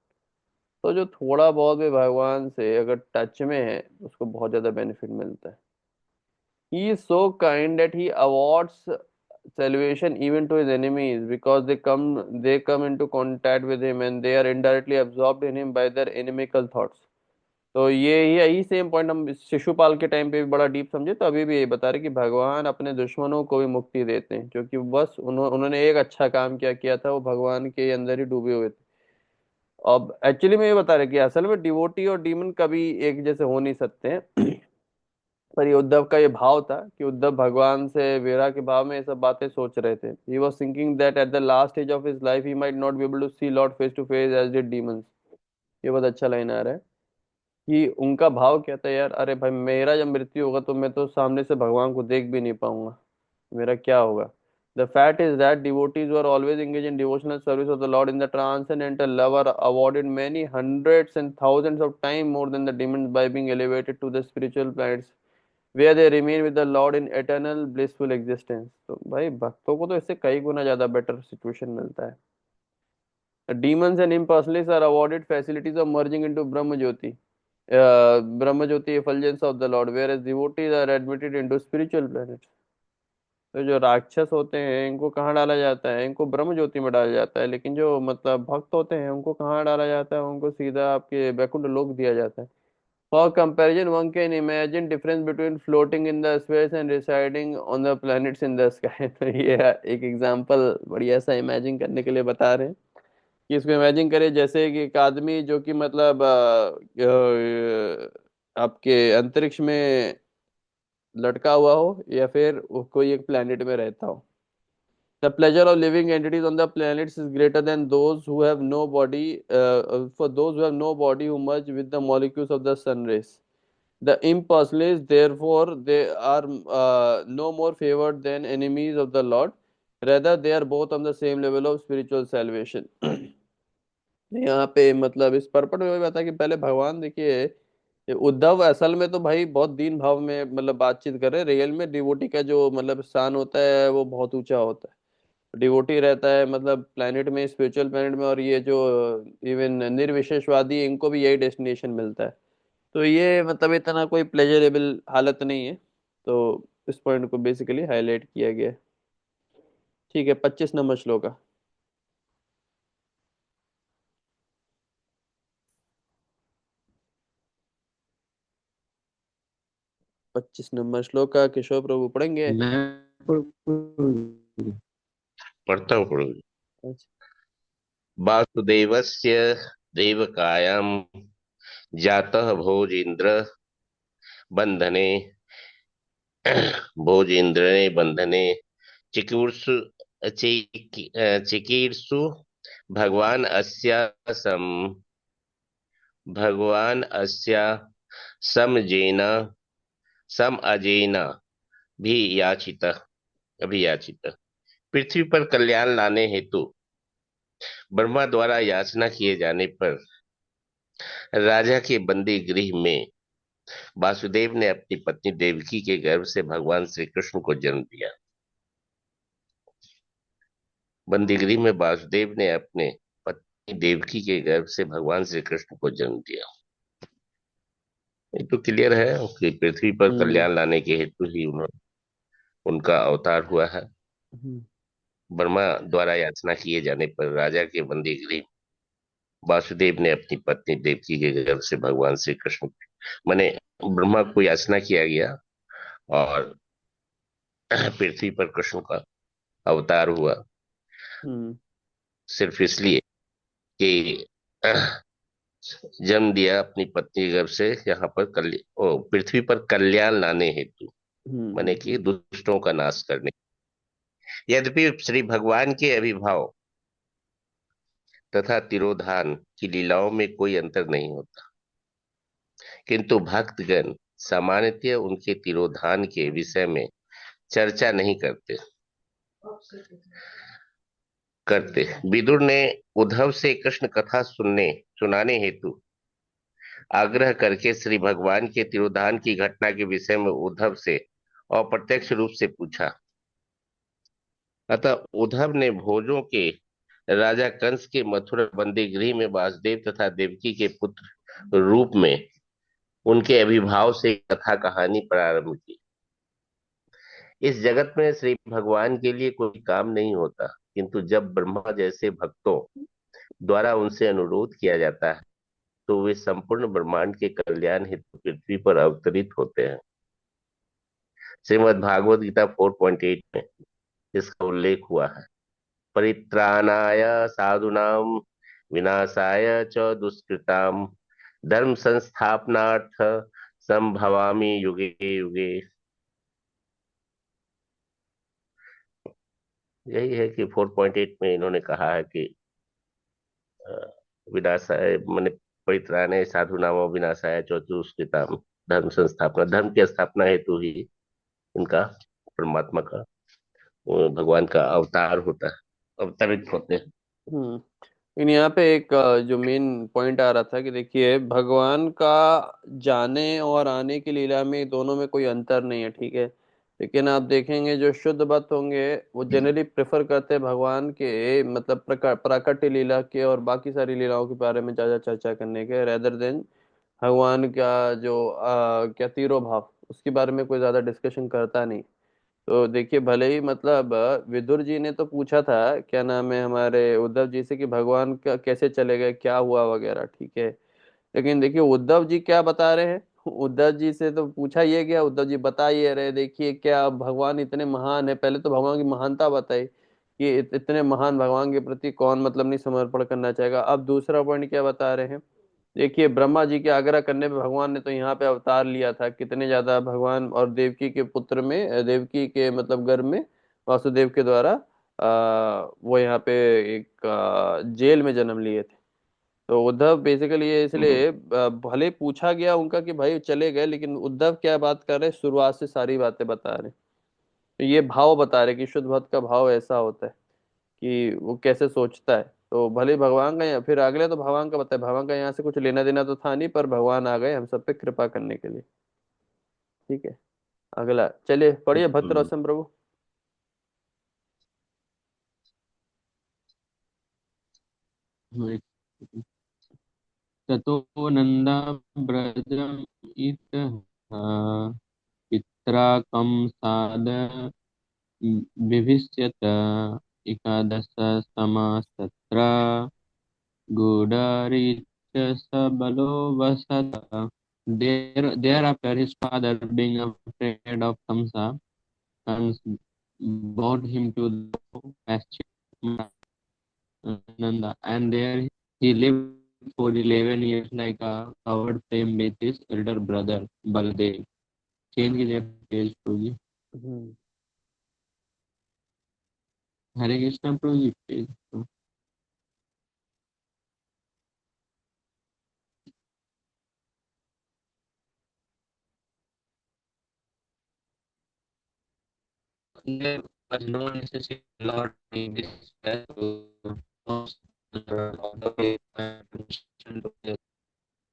तो जो थोड़ा बहुत भी भगवान से अगर touch में है उसको बहुत ज्यादा बेनिफिट मिलता है। He is so kind that he awards salvation even to his enemies, because they come into contact with him and they are indirectly absorbed in him by their inimical thoughts. तो ये यही same point हम शिशुपाल के time पे भी बड़ा deep समझे, तो अभी भी यही बता रहे कि भगवान अपने दुश्मनों को भी मुक्ति देते हैं, क्योंकि बस उन्होंने एक अच्छा काम क्या किया था, वो भगवान के अंदर ही डूबे हुए थे। अब एक्चुअली में ये बता रहे कि असल में डिवोटी और डीमन कभी एक जैसे हो नहीं सकते हैं। पर ये उद्धव का ये भाव था कि उद्धव भगवान से विरह के भाव में ये सब बातें सोच रहे थे। He was thinking that at the last stage of his life he might not be able to see Lord face to face as did demons. ये बहुत अच्छा लाइन आ रहा है कि उनका भाव क्या था, यार अरे भाई मेरा जब मृत्यु होगा तो मैं तो सामने से भगवान को देख भी नहीं पाऊंगा, मेरा क्या होगा। The fact is that devotees who are always engaged in devotional service of the Lord in the transcendental love are awarded many hundreds and thousands of times more than the demons by being elevated to the spiritual planets where they remain with the Lord in eternal blissful existence। तो भाई भक्तों को तो इससे कई गुना ज्यादा better situation मिलता है। The demons and impersonalists are awarded facilities of merging into Brahma Jyoti effulgence of the Lord, whereas devotees are admitted into spiritual planets। तो जो राक्षस होते हैं इनको कहाँ डाला जाता है, इनको ब्रह्म ज्योति में डाला जाता है, लेकिन जो मतलब भक्त होते हैं उनको कहाँ डाला जाता है, उनको सीधा आपके वैकुंठ लोक दिया जाता है। For comparison, one can imagine difference between floating in the space and residing on the planets in the sky। तो ये एक एग्जांपल बढ़िया सा इमेजिन करने के लिए बता रहे हैं कि इसको इमेजिन करें जैसे कि एक आदमी जो कि मतलब आपके अंतरिक्ष में लटका हुआ हो या फिर वो कोई एक प्लेनेट में रहता हो। The pleasure of living entities on the planets is greater than those who have no body, for those who have no body who merge with the molecules of the sun rays. The impersonalists, therefore, they are no more favored than enemies of the Lord. Rather, they are both on the same level of spiritual salvation। यहाँ पे मतलब इस पर्पट में वही बता कि पहले भगवान देखिए, ये उद्धव असल में तो भाई बहुत दीन भाव में मतलब बातचीत कर रहे हैं, रियल में डिवोटी का जो मतलब स्थान होता है वो बहुत ऊंचा होता है। डिवोटी रहता है मतलब प्लेनेट में, स्पिरिचुअल प्लेनेट में, और ये जो इवन निर्विशेषवादी है, इनको भी यही डेस्टिनेशन मिलता है। तो ये मतलब इतना कोई प्लेजरेबल हालत नहीं है। तो इस पॉइंट को बेसिकली हाईलाइट किया गया है। ठीक है, 25 नंबर श्लोक का। 25 नंबर श्लोक का किशोर प्रभु पढ़ेंगे? मैं पढ़ता हूँ। अच्छा। वासुदेवस्य देवकायां जातः भोजीन्द्र बंधने भोजीन्द्रने बंधने चिकीर्षु चिकीर्षु भगवान अस्या सम भगवान अस्या समजेन सम अजेन भी याचित अभियाचित। पृथ्वी पर कल्याण लाने हेतु ब्रह्मा द्वारा याचना किए जाने पर राजा के बंदी गृह में वासुदेव ने अपनी पत्नी देवकी के गर्भ से भगवान श्री कृष्ण को जन्म दिया। बंदी गृह में वासुदेव ने अपने पत्नी देवकी के गर्भ से भगवान श्री कृष्ण को जन्म दिया। ये तो क्लियर है कि पृथ्वी पर हम्म। कल्याण लाने के हेतु ही उनका अवतार हुआ है। हम्म। ब्रह्मा द्वारा याचना किए जाने पर राजा के बंदी गृह वासुदेव ने अपनी पत्नी देवकी के गर्भ से भगवान श्री कृष्ण, माने ब्रह्मा को याचना किया गया और पृथ्वी पर कृष्ण का अवतार हुआ, हम्म। सिर्फ इसलिए कि जन्म दिया अपनी पत्नी के गर्भ से यहाँ पर पृथ्वी पर कल्याण लाने हेतु, माने कि दुष्टों का नाश करने। यद्यपि श्री भगवान के अभिभाव तथा तिरोधान की लीलाओं में कोई अंतर नहीं होता, किंतु भक्तगण सामान्यतः उनके तिरोधान के विषय में चर्चा नहीं करते। विदुर ने उद्धव से कृष्ण कथा सुनाने हेतु आग्रह करके श्री भगवान के तिरोधान की घटना के विषय में उद्धव से अप्रत्यक्ष रूप से पूछा। अतः उद्धव ने भोजों के राजा कंस के मथुरा बंदी गृह में वासुदेव तथा देवकी के पुत्र रूप में उनके अभिभाव से कथा कहानी प्रारंभ की। इस जगत में श्री भगवान के लिए कोई काम नहीं होता, किंतु जब ब्रह्मा जैसे भक्तों द्वारा उनसे अनुरोध किया जाता है तो वे संपूर्ण ब्रह्मांड के कल्याण हेतु पृथ्वी पर अवतरित होते हैं। श्रीमद् भागवत गीता 4.8 में इसका उल्लेख हुआ है। परित्राणाय साधूनां विनाशाय च दुष्कृतां धर्म संस्थापनार्थ संभवामि युगे युगे। यही है कि 4.8 में इन्होंने कहा है कि अ, विनाशाय माने परित्राणाय साधूनाम विनाशाय च दुष्कृताम, धर्म संस्थापना, धर्म की स्थापना हेतु ही इनका, परमात्मा का, भगवान का अवतार होता है, अवतरित होते हैं। हम्म। लेकिन यहाँ पे एक जो मेन पॉइंट आ रहा था कि देखिए भगवान का जाने और आने की लीला में दोनों में कोई अंतर नहीं है, ठीक है। लेकिन आप देखेंगे जो शुद्ध भक्त होंगे वो जनरली प्रेफर करते हैं भगवान के मतलब प्राकट्य लीला के और बाकी सारी लीलाओं के बारे में ज्यादा चर्चा करने के, रेदर देन भगवान का जो क्या तिरोभाव उसके बारे में कोई ज्यादा डिस्कशन करता नहीं। तो देखिए भले ही मतलब विदुर जी ने तो पूछा था क्या नाम है हमारे उद्धव जी से कि भगवान का कैसे चले गए, क्या हुआ वगैरह, ठीक है। लेकिन देखिए उद्धव जी क्या बता रहे हैं उद्धव जी से तो पूछा ये गया, उद्धव जी बता ये रहे, देखिए क्या भगवान इतने महान है, पहले तो भगवान की महानता बताई कि इतने महान भगवान के प्रति कौन मतलब नहीं समर्पण करना चाहेगा। अब दूसरा पॉइंट क्या बता रहे हैं, देखिए ब्रह्मा जी के आग्रह करने पे भगवान ने तो यहाँ पे अवतार लिया था, कितने ज्यादा भगवान, और देवकी के पुत्र में देवकी के मतलब गर्भ में वासुदेव के द्वारा वो यहाँ पे एक जेल में जन्म लिए थे। तो उद्धव बेसिकली ये हम्म। इसलिए भले पूछा गया उनका कि भाई चले गए, लेकिन उद्धव क्या बात कर रहे हैं, शुरुआत से सारी बातें बता रहे हैं। तो ये भाव बता रहे कि शुद्ध भक्त का भाव ऐसा होता है कि वो कैसे सोचता है। तो भले ही भगवान का फिर अगले तो भगवान का बताया, भगवान का यहाँ से कुछ लेना देना तो था नहीं, पर भगवान आ गए हम सब पे कृपा करने के लिए। ठीक है, अगला चलिए पढ़िए भक्त हम्म। रोशन प्रभु। एक ततो नन्दा इतः पित्रा कंसाद विभिष्यत एकादशतमस्तत्र गूढारीच सबलो वसत. Thereafter, his father, being afraid of Kamsa, brought him to the pasture of Nanda, and there he lived for 11 years like a coward flame with his elder brother Baldev. Change कीजिए पेज प्रभु जी. हम्म। हरे कृष्ण प्रभु जी page. There was no necessity Lord in this to of the way to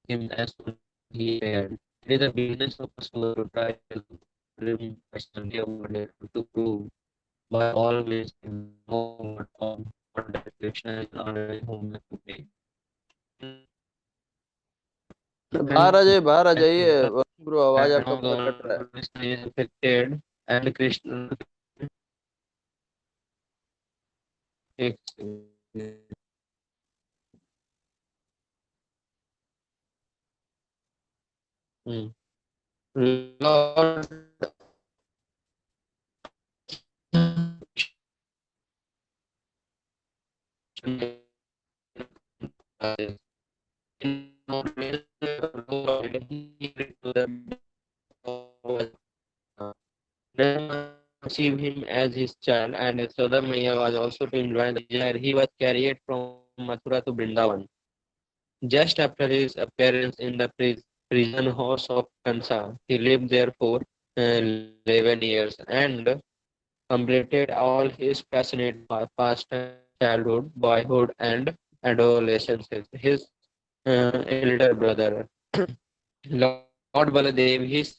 him as soon as he appeared. It is the business of us to try to bring personally about it to prove by all means more of what that Krishna is already home to pay. And बाहर आ as जाइए the bro, आवाज आपका now पूरा cut रहा है। the Krishna is affected and Krishna takes Lord receive him as his child, and Sodamaya was also to enjoy the desire. He was carried from Mathura to Vrindavan. Just after his appearance in the prison house of Kansa, he lived there for 11 years and completed all his passionate past childhood, boyhood, and adolescence. His elder brother, Lord Baladev, his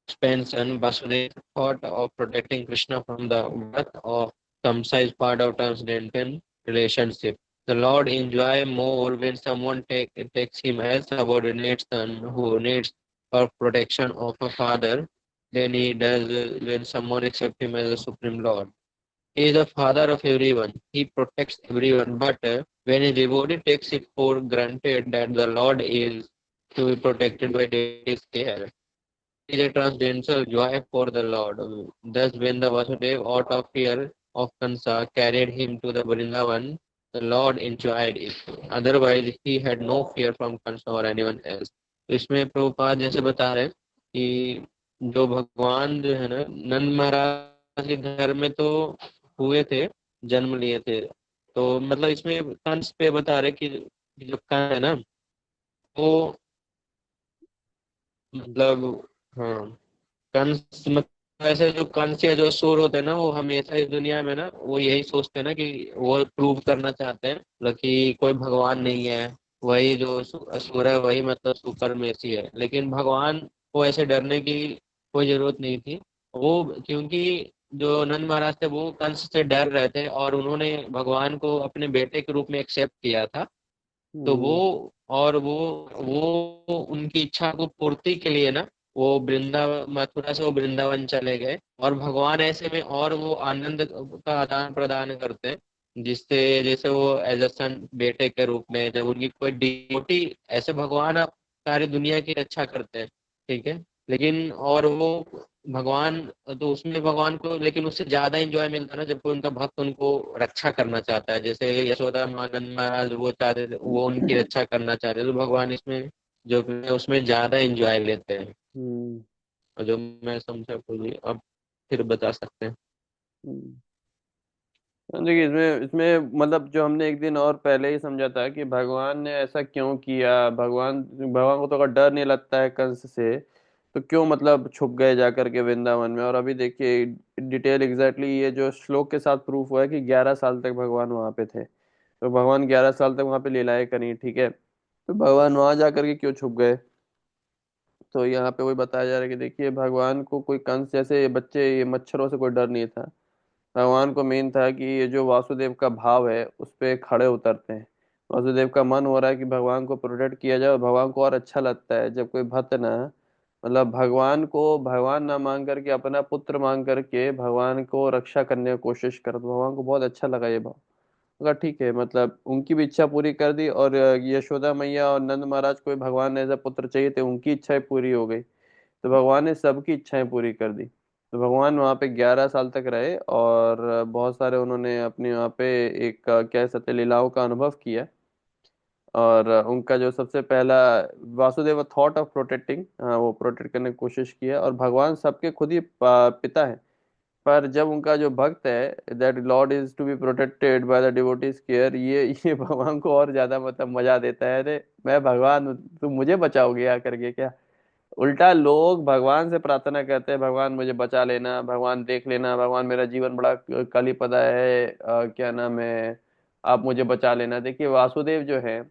expansion, Vasudeva thought of protecting Krishna from the wrath of Kamsa is part of transcendental relationship. The Lord enjoy more when someone takes him as subordinate son who needs for protection of a father than he does when someone accepts him as a supreme Lord. He is the father of everyone. He protects everyone. But when a devotee takes it for granted that the Lord is to be protected by his care, is a transcendental joy for the Lord. Thus, when the Vasudeva, out of fear of Kansa, carried him to the Vrindavan, the Lord enjoyed it. Otherwise, he had no fear from Kansa or anyone else. तो इसमें प्रभुपाद जैसे बता रहे हैं कि जो भगवान जो है ना नंद महाराज के घर में तो हुए थे, जन्म लिए थे, तो मतलब इसमें कंस पे बता रहे कि जो कंस है ना वो मतलब हाँ कंस मतलब ऐसे जो कंस या जो असुर होते हैं ना वो हमेशा इस दुनिया में ना वो यही सोचते हैं ना कि वो प्रूव करना चाहते हैं मतलब कि कोई भगवान नहीं है, वही जो असुर है वही मतलब सुपरमेसी है। लेकिन भगवान को ऐसे डरने की कोई जरूरत नहीं थी। वो क्योंकि जो नंद महाराज थे वो कंस से डर रहे थे और उन्होंने भगवान को अपने बेटे के रूप में एक्सेप्ट किया था। तो वो हम्म। और वो उनकी इच्छा को पूर्ति के लिए ना वो वृंदावन मथुरा से वो वृंदावन चले गए और भगवान ऐसे में और वो आनंद का आदान प्रदान करते हैं जिससे जैसे वो एज अ सन बेटे के रूप में जब उनकी कोई ड्यूटी ऐसे भगवान आप सारी दुनिया की रक्षा करते हैं, ठीक है। लेकिन और वो भगवान तो उसमें भगवान को लेकिन उससे ज्यादा एंजॉय मिलता है ना जब कोई उनका भक्त उनको रक्षा करना चाहता है, जैसे यशोदा आनंद महाराज वो चाहते थे वो उनकी रक्षा करना चाहते थे, तो भगवान इसमें जो उसमें ज्यादा एंजॉय लेते हैं। हम्म। और जो मैं समझा कोई अब फिर बता सकते हैं। हम्म। देखिए इसमें इसमें मतलब जो हमने एक दिन और पहले ही समझा था कि भगवान ने ऐसा क्यों किया। भगवान भगवान को तो अगर डर नहीं लगता है कंस से, तो क्यों मतलब छुप गए जाकर के वृंदावन में। और अभी देखिए डिटेल एग्जैक्टली ये जो श्लोक के साथ प्रूफ हुआ है कि 11 साल तक भगवान वहां पे थे। तो भगवान 11 साल तक वहां पे लीलाएं करी, ठीक है। तो भगवान वहां जाकर के क्यों छुप गए। तो यहाँ पे वही बताया जा रहा है कि देखिए भगवान को कोई कंस जैसे ये बच्चे ये मच्छरों से कोई डर नहीं था। भगवान को मेन था कि ये जो वासुदेव का भाव है उस पे खड़े उतरते हैं। वासुदेव का मन हो रहा है कि भगवान को प्रोटेक्ट किया जाए, और भगवान को और अच्छा लगता है जब कोई भक्त ना, मतलब भगवान को भगवान ना मांग करके अपना पुत्र मांग करके भगवान को रक्षा करने की कोशिश कर, तो भगवान को बहुत अच्छा लगा ये भाव। मगर ठीक है, मतलब उनकी भी इच्छा पूरी कर दी, और यशोदा मैया और नंद महाराज को भी भगवान ने ऐसा पुत्र चाहिए थे, उनकी इच्छाएं पूरी हो गई, तो भगवान ने सबकी इच्छाएं पूरी कर दी। तो भगवान वहाँ पे 11 साल तक रहे, और बहुत सारे उन्होंने अपने वहाँ पे एक कह सकते लीलाओं का अनुभव किया। और उनका जो सबसे पहला, वासुदेव थॉट ऑफ प्रोटेक्टिंग, वो प्रोटेक्ट करने की कोशिश किया, और भगवान सबके खुद ही पिता है। पर जब उनका जो भक्त है, that Lord is to be protected by the devotees care, ये भगवान को और ज्यादा मतलब मजा देता है। अरे मैं भगवान हूँ, तुम मुझे बचाओगे आकर के क्या? उल्टा लोग भगवान से प्रार्थना करते हैं, भगवान मुझे बचा लेना, भगवान देख लेना, भगवान मेरा जीवन बड़ा कली पदा है, क्या नाम है, आप मुझे बचा लेना। देखिए वासुदेव जो है,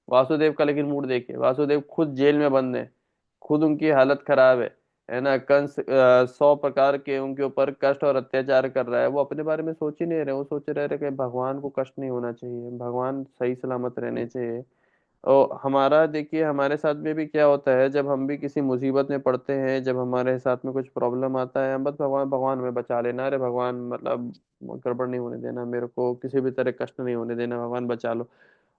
वासुदेव का लेकिन मूड देखिए, वासुदेव खुद जेल में बंद है, खुद उनकी हालत खराब है ना, कंस 100 प्रकार के उनके ऊपर कष्ट और अत्याचार कर रहा है, वो अपने बारे में सोच ही नहीं रहे, वो सोच रहे रहे कि भगवान को कष्ट नहीं होना चाहिए, भगवान सही सलामत रहने चाहिए। और हमारा देखिए, हमारे साथ में भी क्या होता है, जब हम भी किसी मुसीबत में पड़ते हैं, जब हमारे साथ में कुछ प्रॉब्लम आता है, हम बस भगवान भगवान में बचा लेना, अरे भगवान मतलब गड़बड़ नहीं होने देना, मेरे को किसी भी तरह कष्ट नहीं होने देना, भगवान बचा लो।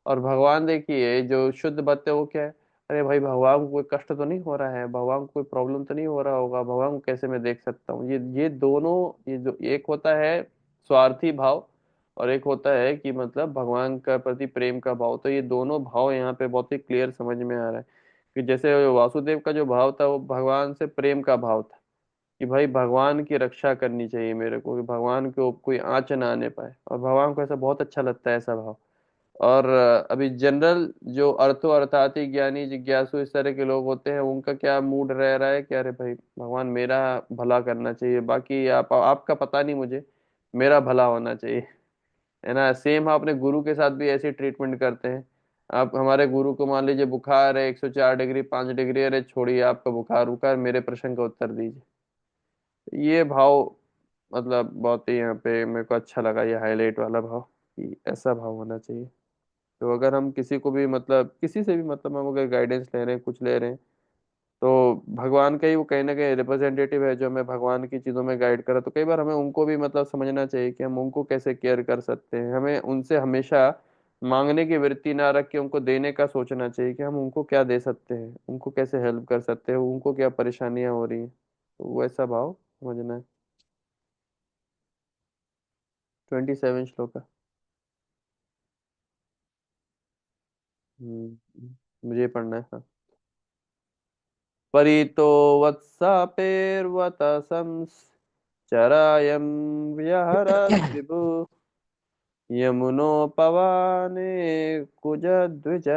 और भगवान देखिए जो शुद्ध भक्त है वो क्या है, अरे भाई भगवान को कोई कष्ट तो नहीं हो रहा है, भगवान को कोई प्रॉब्लम तो नहीं हो रहा होगा, भगवान को कैसे मैं देख सकता हूँ। ये दोनों, ये जो एक होता है स्वार्थी भाव, और एक होता है कि मतलब भगवान का प्रति प्रेम का भाव, तो ये दोनों भाव यहाँ पे बहुत ही क्लियर समझ में आ रहा है। कि जैसे वासुदेव का जो भाव था वो भगवान से प्रेम का भाव था, कि भाई भगवान की रक्षा करनी चाहिए मेरे को, कि भगवान को कोई आंच ना आने पाए, और भगवान को ऐसा बहुत अच्छा लगता है ऐसा भाव। और अभी जनरल जो अर्थो अर्थार्थी ज्ञानी जिज्ञासु इस तरह के लोग होते हैं, उनका क्या मूड रह रहा है कि अरे भाई भगवान मेरा भला करना चाहिए, बाकी आपका पता नहीं मुझे, मेरा भला होना चाहिए, है ना। सेम आप अपने गुरु के साथ भी ऐसे ट्रीटमेंट करते हैं। आप हमारे गुरु को मान लीजिए बुखार है 104 डिग्री 5 डिग्री, अरे छोड़िए आपका बुखार बुखार, मेरे प्रश्न का उत्तर दीजिए। ये भाव मतलब बहुत ही यहाँ पे मेरे को अच्छा लगा, ये हाईलाइट वाला भाव, कि ऐसा भाव होना चाहिए। तो अगर हम किसी को भी मतलब किसी से भी मतलब हम अगर गाइडेंस ले रहे हैं, कुछ ले रहे हैं, तो भगवान का ही वो कहीं ना कहीं रिप्रेजेंटेटिव है जो हमें भगवान की चीज़ों में गाइड करा, तो कई बार हमें उनको भी मतलब समझना चाहिए कि हम उनको कैसे केयर कर सकते हैं, हमें उनसे हमेशा मांगने की वृत्ति ना रख के उनको देने का सोचना चाहिए, कि हम उनको क्या दे सकते हैं, उनको कैसे हेल्प कर सकते हैं, उनको क्या परेशानियां हो रही हैं, तो वैसा भाव समझना है। 27 श्लोक का। मुझे पढ़ना है, हाँ। परितो वत्सापेर्वत संचरायं व्यहरद् विभु यमुनोपवाने कुजद्विज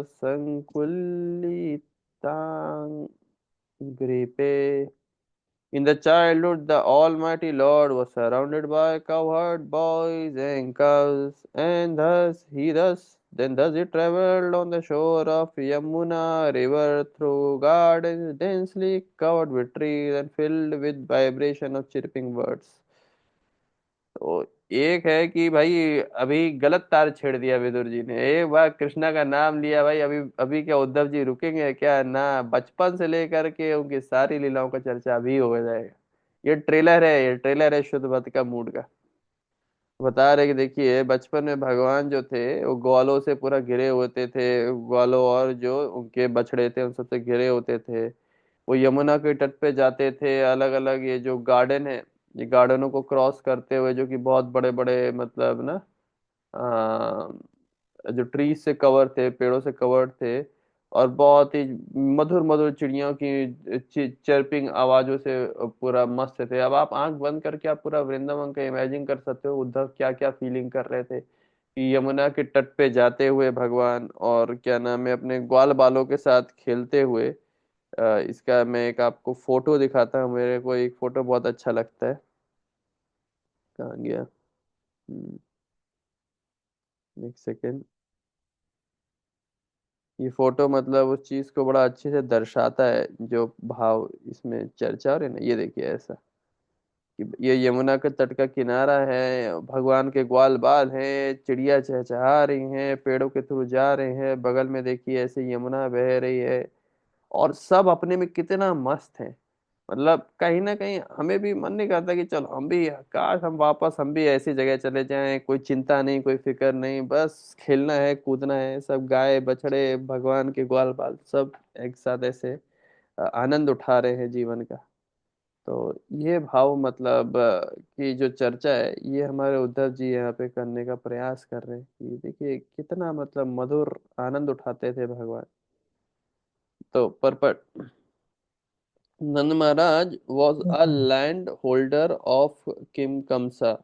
संकुलितांग्रिपे। In the childhood, the Almighty Lord was surrounded by cowherd boys and cows, and thus he traveled on the shore of Yamuna river through gardens densely covered with trees and filled with vibration of chirping birds. तो एक है कि भाई अभी गलत तार छेड़ दिया विदुर जी ने, एक बार कृष्णा का नाम लिया भाई, अभी अभी क्या उद्धव जी रुकेंगे क्या ना, बचपन से लेकर के उनकी सारी लीलाओं का चर्चा अभी हो जाएगा। ये ट्रेलर है, ये ट्रेलर है शुद्ध भक्त का मूड का। बता रहे कि देखिए बचपन में भगवान जो थे वो ग्वालों से पूरा घिरे होते थे, ग्वालों और जो उनके बछड़े थे उन सबसे घिरे होते थे। वो यमुना के तट पे जाते थे, अलग अलग ये जो गार्डन है, ये गार्डनों को क्रॉस करते हुए, जो कि बहुत बड़े बड़े मतलब ना जो ट्रीज से कवर थे, पेड़ों से कवर्ड थे, और बहुत ही मधुर मधुर चिड़ियों की चर्पिंग आवाजों से पूरा मस्त थे। अब आप आंख बंद करके आप पूरा वृंदावन का इमेजिन कर सकते हो उद्धव क्या क्या फीलिंग कर रहे थे, कि यमुना के तट पे जाते हुए भगवान, और क्या नाम है अपने ग्वाल बालों के साथ खेलते हुए। इसका मैं एक आपको फोटो दिखाता हूँ, मेरे को एक फोटो बहुत अच्छा लगता है। कहाँ गया? एक सेकेंड। ये फोटो मतलब उस चीज को बड़ा अच्छे से दर्शाता है, जो भाव इसमें चर्चा हो रही है ना, ये देखिए ऐसा। कि ये यमुना के तट का किनारा है, भगवान के ग्वाल बाल हैं, चिड़िया चहचहा रही हैं, पेड़ों के थ्रू जा रहे हैं, बगल में देखिए ऐसे यमुना बह रही है, और सब अपने में कितना मस्त है। मतलब कहीं ना कहीं हमें भी मन नहीं करता कि चलो हम भी, काश हम भी ऐसी जगह चले जाएं, कोई चिंता नहीं, कोई फिक्र नहीं, बस खेलना है कूदना है, सब गाय बछड़े भगवान के ग्वाल बाल सब एक साथ ऐसे आनंद उठा रहे हैं जीवन का। तो ये भाव मतलब की जो चर्चा है ये हमारे उद्धव जी यहाँ पे करने का प्रयास कर रहे हैं कि देखिए कितना मतलब मधुर आनंद उठाते थे भगवान। तो पर Nand Maharaj was a land holder of Kim Kamsa,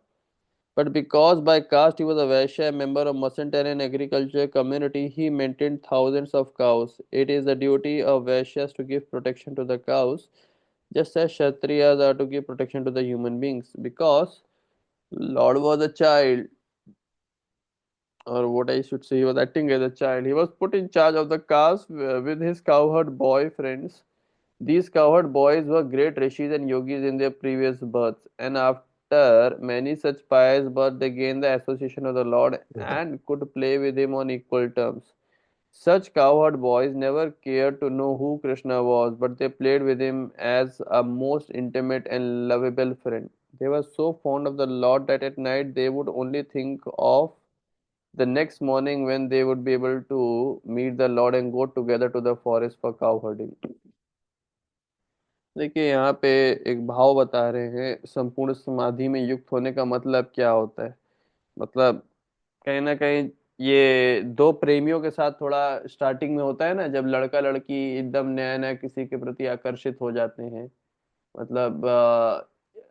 but because by caste he was a Vaishya, a member of Mercantile and agriculture community, he maintained thousands of cows. It is the duty of Vaishyas to give protection to the cows, just as Kshatriyas are to give protection to the human beings. Because Lord was a child, or what I should say, he was acting as a child. He was put in charge of the cows with his cowherd boy friends. These cowherd boys were great rishis and yogis in their previous births, and after many such pious births, they gained the association of the Lord and could play with him on equal terms. Such cowherd boys never cared to know who Krishna was, but they played with him as a most intimate and lovable friend. They were so fond of the Lord that at night they would only think of the next morning when they would be able to meet the Lord and go together to the forest for cow herding. देखिए यहाँ पे एक भाव बता रहे हैं, संपूर्ण समाधि में युक्त होने का मतलब क्या होता है। मतलब कहीं ना कहीं ये दो प्रेमियों के साथ थोड़ा स्टार्टिंग में होता है ना, जब लड़का लड़की एकदम नया नया किसी के प्रति आकर्षित हो जाते हैं। मतलब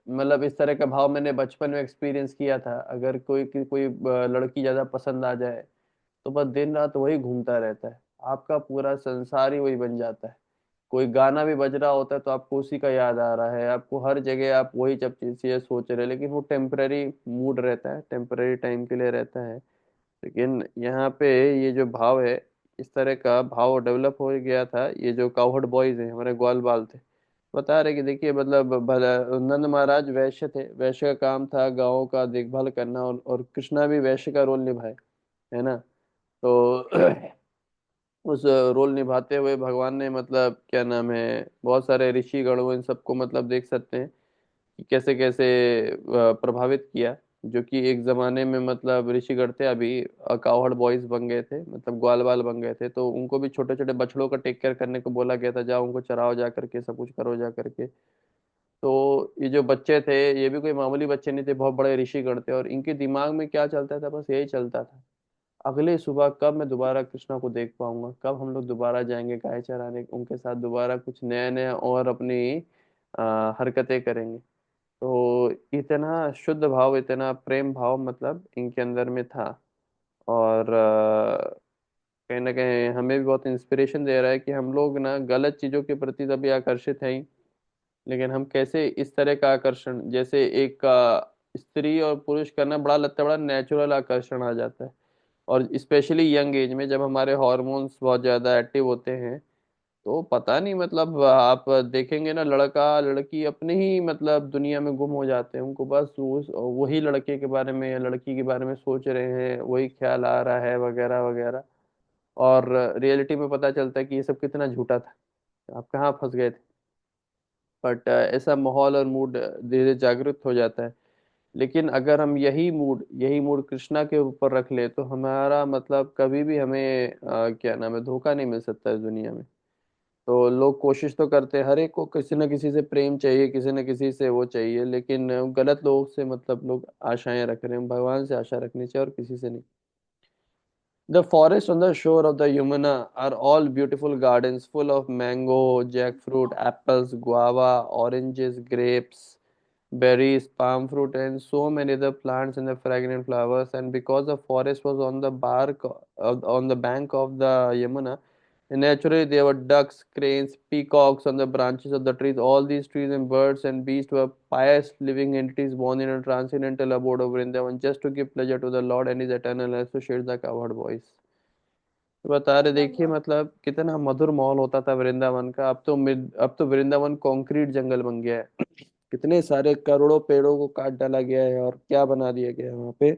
मतलब इस तरह का भाव मैंने बचपन में एक्सपीरियंस किया था। अगर कोई लड़की ज्यादा पसंद आ जाए तो बस दिन रात वही घूमता रहता है, आपका पूरा संसार ही वही बन जाता है। कोई गाना भी बज रहा होता है तो आपको उसी का याद आ रहा है, आपको हर जगह आप वही सब चीजें सोच रहे हैं, लेकिन वो टेम्पररी मूड रहता है, टेम्पररी टाइम के लिए रहता है। लेकिन यहाँ पे ये जो भाव है, इस तरह का भाव डेवलप हो गया था। ये जो कावहड बॉयज हैं हमारे ग्वाल बाल थे, बता रहे कि देखिए मतलब भला नंद महाराज वैश्य थे, वैश्य का काम था गाँव का देखभाल करना, और कृष्णा भी वैश्य का रोल निभाए, है ना। तो उस रोल निभाते हुए भगवान ने मतलब क्या नाम है, बहुत सारे ऋषि गणों इन सबको मतलब देख सकते हैं कि कैसे कैसे प्रभावित किया। जो कि एक जमाने में मतलब ऋषिगण थे, अभी कावहड़ बॉयज बन गए थे, मतलब ग्वाल बाल बन गए थे, तो उनको भी छोटे छोटे बछड़ों का टेक केयर करने को बोला गया था, जाओ उनको चराओ जा करके, सब कुछ करो जा करके। तो ये जो बच्चे थे ये भी कोई मामूली बच्चे नहीं थे, बहुत बड़े ऋषिगण थे, और इनके दिमाग में क्या चलता था, बस यही चलता था, अगले सुबह कब मैं दोबारा कृष्णा को देख पाऊंगा, कब हम लोग दोबारा जाएंगे गाय चराने, उनके साथ दोबारा कुछ नया नया और अपनी हरकतें करेंगे। तो इतना शुद्ध भाव, इतना प्रेम भाव मतलब इनके अंदर में था। और कहीं ना कहीं हमें भी बहुत इंस्पिरेशन दे रहा है कि हम लोग ना गलत चीजों के प्रति तभी आकर्षित हैं ही, लेकिन हम कैसे इस तरह का आकर्षण, जैसे एक स्त्री और पुरुष करना बड़ा लगता है, बड़ा नेचुरल आकर्षण आ जाता है। और स्पेशली यंग एज में जब हमारे हार्मोन्स बहुत ज्यादा एक्टिव होते हैं, तो पता नहीं मतलब आप देखेंगे ना, लड़का लड़की अपने ही मतलब दुनिया में गुम हो जाते हैं, उनको बस वही लड़के के बारे में या लड़की के बारे में सोच रहे हैं, वही ख्याल आ रहा है वगैरह वगैरह। और रियलिटी में पता चलता है कि ये सब कितना झूठा था, आप कहाँ फंस गए थे। बट ऐसा माहौल और मूड धीरे धीरे जागृत हो जाता है। लेकिन अगर हम यही मूड कृष्णा के ऊपर रख ले तो हमारा मतलब कभी भी हमें क्या नाम है, धोखा नहीं मिल सकता इस दुनिया में। तो लोग कोशिश तो करते हैं, हर एक को किसी न किसी से प्रेम चाहिए, किसी न किसी से वो चाहिए, लेकिन गलत लोगों से मतलब लोग आशाएं रख रहे हैं, भगवान से आशा रखनी चाहिए और किसी से नहीं। The forests on the shore of the Yamuna are all beautiful gardens full of mango, jackfruit, apples, guava, oranges, grapes, berries, palm fruit, and so many other plants and the fragrant flowers. And because the forest was on the on the bank of the Yamuna, naturally there were ducks, cranes, peacocks on the branches of the trees. All these trees and birds and beasts were pious living entities born in a transcendental abode of Vrindavan just to give pleasure to the Lord and his eternal associates, the cowherd boys. तो बता रहे देखिए मतलब कितना मधुर माहौल होता था वृंदावन का। अब तो वृंदावन कंक्रीट जंगल बन गया है। कितने सारे करोड़ों पेड़ों को काट डाला गया है और क्या बना दिया गया है वहां पे।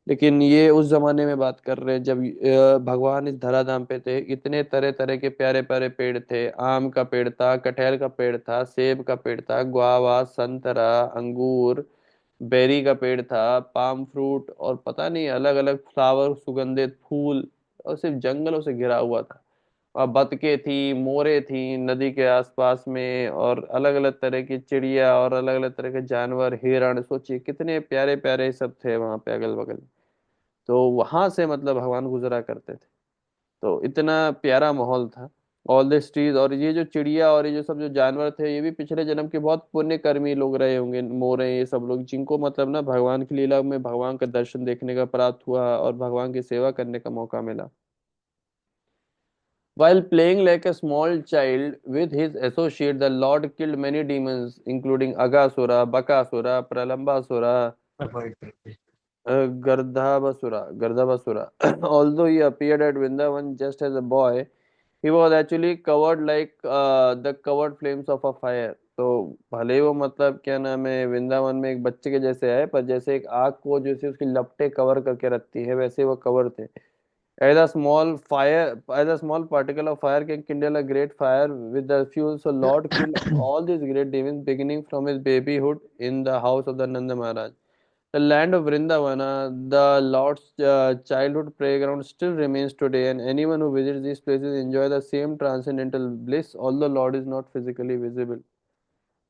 लेकिन ये उस जमाने में बात कर रहे हैं जब भगवान इस धराधाम पे थे। इतने तरह तरह के प्यारे प्यारे पेड़ थे, आम का पेड़ था, कटहल का पेड़ था, सेब का पेड़ था, गुआवा, संतरा, अंगूर, बेरी का पेड़ था, पाम फ्रूट, और पता नहीं अलग अलग फ्लावर, सुगंधित फूल, और सिर्फ जंगलों से घिरा हुआ था। और बतखें थी, मोरे थी नदी के आसपास में, और अलग अलग तरह की चिड़िया और अलग अलग तरह के जानवर, हिरण, सोचिए कितने प्यारे प्यारे सब थे वहां पे अगल बगल। तो वहां से मतलब भगवान गुजरा करते थे। तो इतना प्यारा माहौल था। ऑल दिस ट्रीज, और ये जो चिड़िया और ये जो सब जो जानवर थे, ये भी पिछले जन्म के बहुत पुण्य कर्मी लोग रहे होंगे, मोरे ये सब लोग, जिनको मतलब ना भगवान की लीला में भगवान का दर्शन देखने का प्राप्त हुआ और भगवान की सेवा करने का मौका मिला। While playing like a small child with his associate, the Lord killed many demons, including Agasura, Bakasura, Pralambasura, Gardhabasura. Although he appeared at Vrindavan just as a boy, he was actually covered like the covered flames of a fire. तो भले ही वो मतलब क्या नाम है वृंदावन में एक बच्चे के जैसे आए, पर जैसे एक आग को जैसे उसकी लपटें कवर करके रखती है, वैसे वो कवर थे। As a small particle of fire can kindle a great fire with the fuel, so Lord killed all these great demons beginning from his babyhood in the house of the Nanda Maharaj. The land of Vrindavana, the Lord's childhood playground, still remains today, and anyone who visits these places enjoy the same transcendental bliss, although Lord is not physically visible.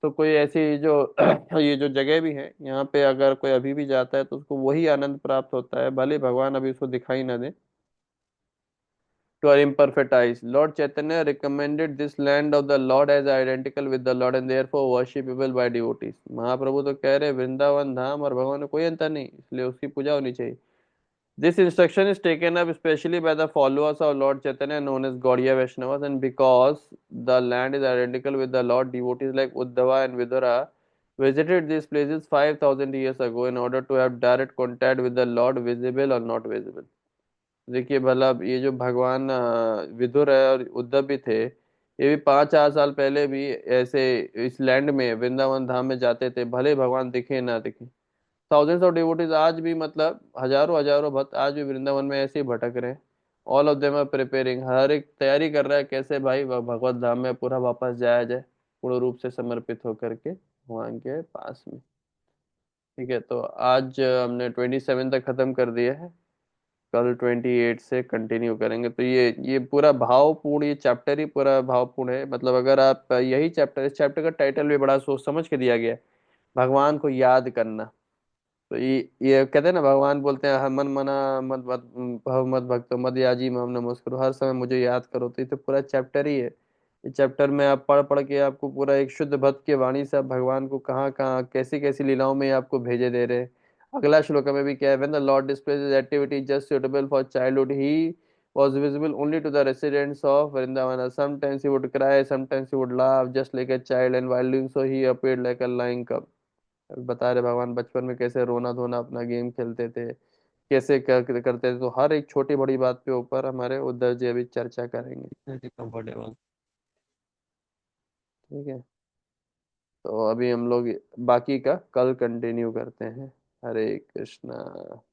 तो कोई ऐसी जो ये जो जगह भी है यहाँ पे, अगर कोई अभी भी जाता है तो उसको वही आनंद प्राप्त होता है, भले भगवान अभी उसको दिखाई ना दे। To our imperfect eyes, Lord Chaitanya recommended this land of the Lord as identical with the Lord and therefore worshipable by devotees. महाप्रभु तो कह रहे हैं वृंदावन धाम और भगवान में कोई अंतर नहीं, इसलिए उसकी पूजा होनी चाहिए। This instruction is taken up especially by the followers of Lord Chaitanya known as Gaudiya Vaishnavas, and because the land is identical with the Lord, devotees like Uddhava and Vidura visited these places 5,000 years ago in order to have direct contact with the Lord, visible or not visible. देखिए भला ये जो भगवान विदुर है और उद्धव भी थे, ये भी 5-4 साल पहले भी ऐसे इस लैंड में वृंदावन धाम में जाते थे, भले भगवान दिखे ना दिखे। थाउजेंड्स ऑफ डिवोटीज आज भी मतलब हजारों हजारों भक्त आज भी वृंदावन में ऐसे ही भटक रहे हैं। All of them are preparing, हर एक तैयारी कर रहा है कैसे भाई भगवत धाम में पूरा वापस जाया जाए, पूर्ण रूप से समर्पित होकर के भगवान के पास में। ठीक है, तो आज हमने 27 तक खत्म कर दिया है। कल 28 से कंटिन्यू करेंगे। तो ये पूरा भावपूर्ण, ये चैप्टर ही पूरा भावपूर्ण है। मतलब अगर आप यही चैप्टर, इस चैप्टर का टाइटल भी बड़ा सोच समझ के दिया गया है, भगवान को याद करना। तो ये कहते हैं ना, भगवान बोलते हैं मन मना मत मत भव मत भक्त मद याजी मम नमस्कुरु, हर समय मुझे याद करो। तो ये तो पूरा चैप्टर ही है। इस चैप्टर में आप पढ़ पढ़ के आपको पूरा एक शुद्ध भक्त की वाणी से आप भगवान को कहाँ कहाँ कैसी कैसी लीलाओं में आपको भेजे दे रहे हैं। अगला श्लोक में भी क्या है, when the Lord displays his activity just suitable for childhood, he was visible only to the residents of Vrindavana. Sometimes he would cry, sometimes he would laugh just like a child, and while doing so he appeared like a lion cub. बता रहे भगवान बचपन में कैसे रोना धोना अपना game खेलते थे, कैसे करते थे। तो हर एक छोटी बड़ी बात पे ऊपर हमारे उद्धव जी अभी चर्चा करेंगे। कंफर्टेबल। ठीक है, तो अभी हम लोग बाकी का कल कंटिन्यू करते हैं। हरे कृष्णा।